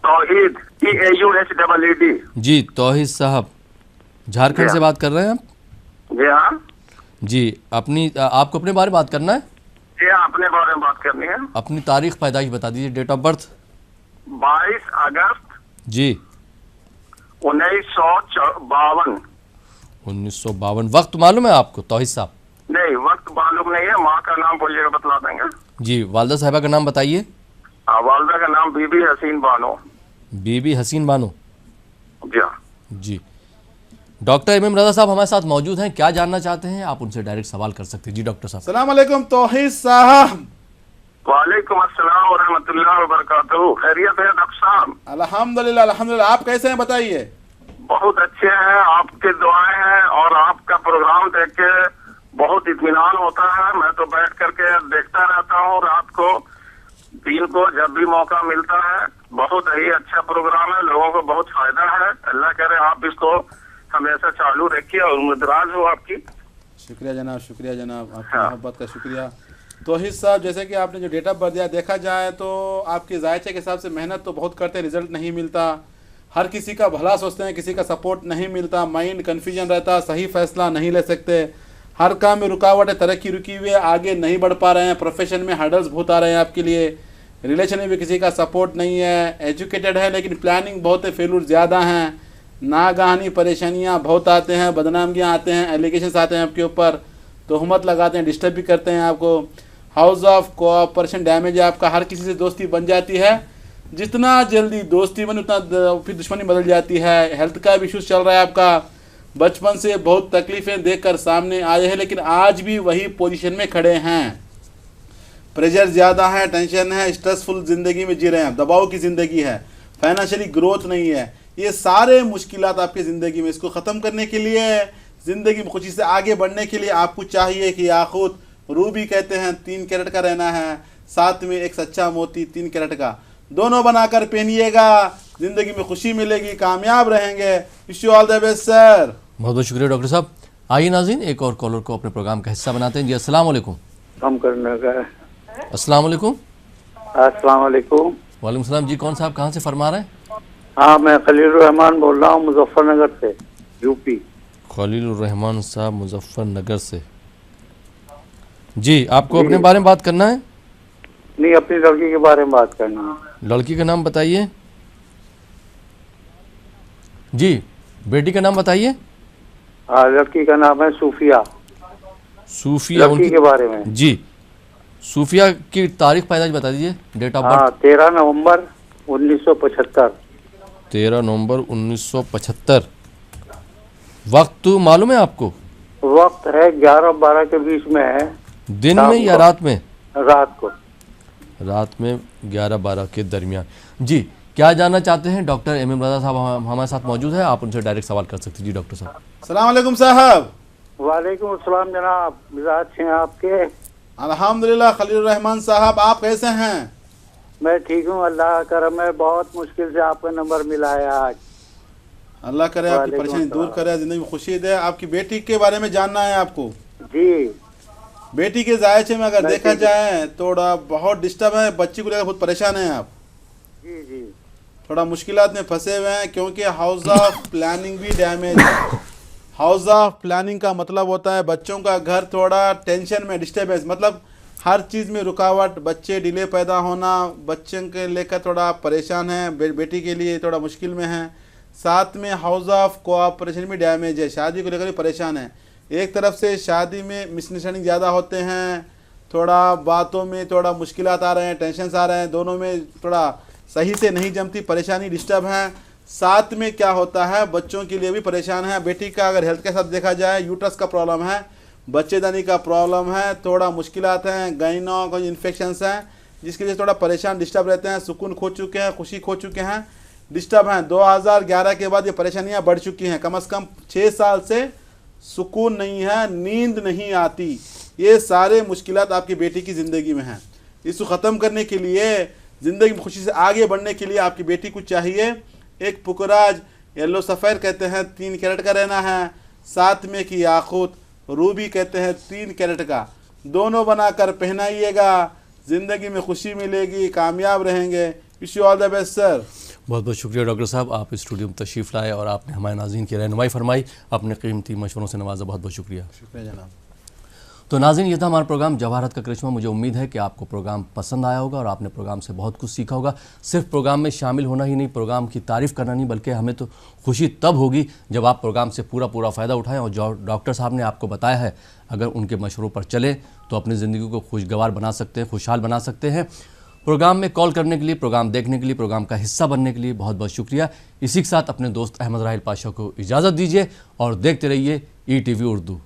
तौहीद TAUHEED। जी तौहीद साहब झारखंड से बात कर रहे हैं आप? जी हाँ जी। आपको अपने बारे में बात करना है? जी हाँ, अपने बारे में बात करनी है। अपनी तारीख पैदाइश बता दीजिए, डेट ऑफ बर्थ। 22 अगस्त जी 1952। 1952। वक्त मालूम है आपको तौहीद साहब? नहीं, वक्त मालूम नहीं है। माँ का नाम बोलिएगा, बतला देंगे। जी। वालदा साहिबा का नाम बताइए। वालदा का नाम बीबी हसीन बानो। बीबी हसीन बानो। जी हाँ जी। डॉक्टर एमएम रजा साहब हमारे साथ मौजूद हैं, क्या जानना चाहते हैं आप उनसे डायरेक्ट सवाल कर सकते हैं। जी डॉक्टर साहब। अस्सलाम वालेकुम तौहीद साहब। वालेकुम अस्सलाम व रहमतुल्लाहि व बरकातहू। खैरियत है डॉक्टर साहब? अल्हम्दुलिल्लाह अल्हम्दुलिल्लाह। आप कैसे हैं बताइए? बहुत अच्छे हैं, आपके दुआएं हैं और आपका प्रोग्राम देख के बहुत इत्मीनान होता है। मैं तो बैठ करके देखता रहता हूँ रात को, दिन को, जब भी मौका मिलता है। बहुत ही अच्छा प्रोग्राम है, लोगों को बहुत फायदा है। अल्लाह करे आप इसको हमेशा चालू रखिए और उम्मीदवार हो आपकी। शुक्रिया जनाब, शुक्रिया जनाब, आपकी मोहब्बत का शुक्रिया। तौहीद साहब जैसे कि आपने जो डेट ऑफ बर्थ दिया, देखा जाए तो आपकी जायचे के हिसाब से मेहनत तो बहुत करते हैं, रिजल्ट नहीं मिलता। हर किसी का भला सोचते हैं, किसी का सपोर्ट नहीं मिलता, माइंड कन्फ्यूजन रहता, सही फैसला नहीं ले सकते, हर काम में रुकावट है, तरक्की रुकी हुई है, आगे नहीं बढ़ पा रहे हैं, प्रोफेशन में हर्डल्स बहुत आ रहे हैं आपके लिए, रिलेशन में भी किसी का सपोर्ट नहीं है, एजुकेटेड है लेकिन प्लानिंग बहुत है, फेलूर ज़्यादा हैं, नागहानी परेशानियां बहुत आते हैं, बदनामियां आते हैं, एलिगेशंस आते हैं आपके ऊपर, तोहमत लगाते हैं, डिस्टर्ब भी करते हैं आपको, हाउस ऑफ कोऑपरेशन डैमेज है आपका, हर किसी से दोस्ती बन जाती है, जितना जल्दी दोस्ती बने उतना फिर दुश्मनी बदल जाती है, हेल्थ का भी इशूज़ चल रहा है आपका, बचपन से बहुत तकलीफ़ें देखकर सामने आए हैं लेकिन आज भी वही पोजीशन में खड़े हैं, प्रेशर ज़्यादा है, टेंशन है, स्ट्रेसफुल ज़िंदगी में जी रहे हैं, दबाव की ज़िंदगी है, फाइनेंशियली ग्रोथ नहीं है, ये सारे मुश्किलात आपकी ज़िंदगी में, इसको ख़त्म करने के लिए, ज़िंदगी में खुशी से आगे बढ़ने के लिए आपको चाहिए कि याकूत रूबी कहते हैं 3 कैरेट का रहना है, साथ में एक सच्चा मोती 3 कैरेट का, दोनों बनाकर पहनिएगा, ज़िंदगी में खुशी मिलेगी, कामयाब रहेंगे। Wish you all the best sir. बहुत बहुत शुक्रिया डॉक्टर साहब। आइए नाज़रीन एक और कॉलर को अपने प्रोग्राम का हिस्सा बनाते हैं। जी अस्सलाम वालेकुम। हम करने का। अस्सलाम वालेकुम। अस्सलाम वालेकुम। वालेकुम सलाम। जी कौन साहब कहाँ से फरमा रहे हैं? हाँ मैं खलीलुर रहमान बोल रहा हूँ मुजफ्फरनगर से, यूपी। खलीलुर रहमान साहब मुजफ्फरनगर से। जी आपको अपने बारे में बात करना है? नहीं, अपनी लड़की के बारे में बात करनी है। लड़की का नाम बताइए। जी बेटी का नाम बताइए। हाँ लड़की का नाम है सूफिया। सूफिया लड़की के बारे में? जी सूफिया की तारीख पैदाइश बता दीजिए, डेट ऑफ बर्थ। 13 नवंबर 1975। 13 नवंबर 1975। वक्त मालूम है आपको? वक्त है 11 और 12 के बीच में है। दिन में या रात में? रात को। रात में 11-12 के दरमियान। जी, क्या जानना चाहते हैं? डॉक्टर एम रज़ा साहब हमारे साथ मौजूद है, आप उनसे डायरेक्ट सवाल कर सकते हैं। जी डॉक्टर साहब। अस्सलाम वालेकुम साहब। वालेकुम अस्सलाम जनाब, मिजाज हैं आपके? अल्हम्दुलिल्लाह। खलील रहमान साहब, आप कैसे हैं? मैं ठीक हूँ, अल्लाह का करम है। बहुत मुश्किल से आपका नंबर मिला है आज। अल्लाह करे आपकी परेशानी दूर करे, जिंदगी में खुशी दे। आपकी बेटी के बारे में जानना है आपको। जी। बेटी के जायचे में अगर देखा जाए थोड़ा बहुत डिस्टर्ब है, बच्ची को लेकर बहुत परेशान है आप। जी जी। थोड़ा मुश्किलात में फंसे हुए हैं क्योंकि हाउस ऑफ प्लानिंग भी डैमेज है। हाउस ऑफ प्लानिंग का मतलब होता है बच्चों का घर थोड़ा टेंशन में, डिस्टर्बेंस, मतलब हर चीज़ में रुकावट, बच्चे डिले पैदा होना, बच्चों के लेकर थोड़ा परेशान है, बेटी के लिए थोड़ा मुश्किल में है। साथ में हाउस ऑफ कोऑपरेशन भी डैमेज है, शादी को लेकर भी परेशान है। एक तरफ से शादी में मिसअंडरस्टैंडिंग ज़्यादा होते हैं, थोड़ा बातों में थोड़ा मुश्किलात आ रहे हैं, टेंशन आ रहे हैं, दोनों में थोड़ा सही से नहीं जमती, परेशानी डिस्टर्ब है। साथ में क्या होता है, बच्चों के लिए भी परेशान है। बेटी का अगर हेल्थ के साथ देखा जाए, यूट्रस का प्रॉब्लम है, बच्चेदानी का प्रॉब्लम है, थोड़ा मुश्किलात हैं, गाइनो कोई इन्फेक्शंस हैं, जिसके लिए थोड़ा परेशान डिस्टर्ब रहते हैं, सुकून खो चुके हैं, खुशी खो चुके हैं, डिस्टर्ब हैं। 2011 के बाद ये परेशानियां बढ़ चुकी हैं। कम से कम 6 साल से सुकून नहीं है, नींद नहीं आती। ये सारे मुश्किलात आपकी बेटी की ज़िंदगी में हैं। इसको ख़त्म करने के लिए, ज़िंदगी में खुशी से आगे बढ़ने के लिए आपकी बेटी को चाहिए एक पुकराज येलो सफ़ेद कहते हैं 3 कैरेट का रहना है, साथ में कि याकूत रूबी कहते हैं 3 कैरेट का, दोनों बनाकर पहनाइएगा। ज़िंदगी में खुशी मिलेगी, कामयाब रहेंगे। Wish you all the best sir. बहुत बहुत शुक्रिया डॉक्टर साहब, आप स्टूडियो में तशरीफ़ लाए और आपने हमारे नाज़रीन की रहनुमाई फरमाई, अपने कीमती मशवरों से नवाजा। बहुत बहुत शुक्रिया। शुक्रिया जनाब। तो नाज़रीन, ये था हमारा प्रोग्राम जवाहरात का करिश्मा। मुझे उम्मीद है कि आपको प्रोग्राम पसंद आया होगा और आपने प्रोग्राम से बहुत कुछ सीखा होगा। सिर्फ प्रोग्राम में शामिल होना ही नहीं, प्रोग्राम की तारीफ़ करना नहीं, बल्कि हमें तो खुशी तब होगी जब आप प्रोग्राम से पूरा फ़ायदा उठाएं। और जो डॉक्टर साहब ने आपको बताया है, अगर उनके मशवरों पर चले तो अपनी ज़िंदगी को खुशगवार बना सकते हैं, खुशहाल बना सकते हैं। प्रोग्राम में कॉल करने के लिए, प्रोग्राम देखने के लिए, प्रोग्राम का हिस्सा बनने के लिए बहुत बहुत शुक्रिया। इसी के साथ अपने दोस्त अहमद राहिल पाशा को इजाज़त दीजिए और देखते रहिए ETV उर्दू।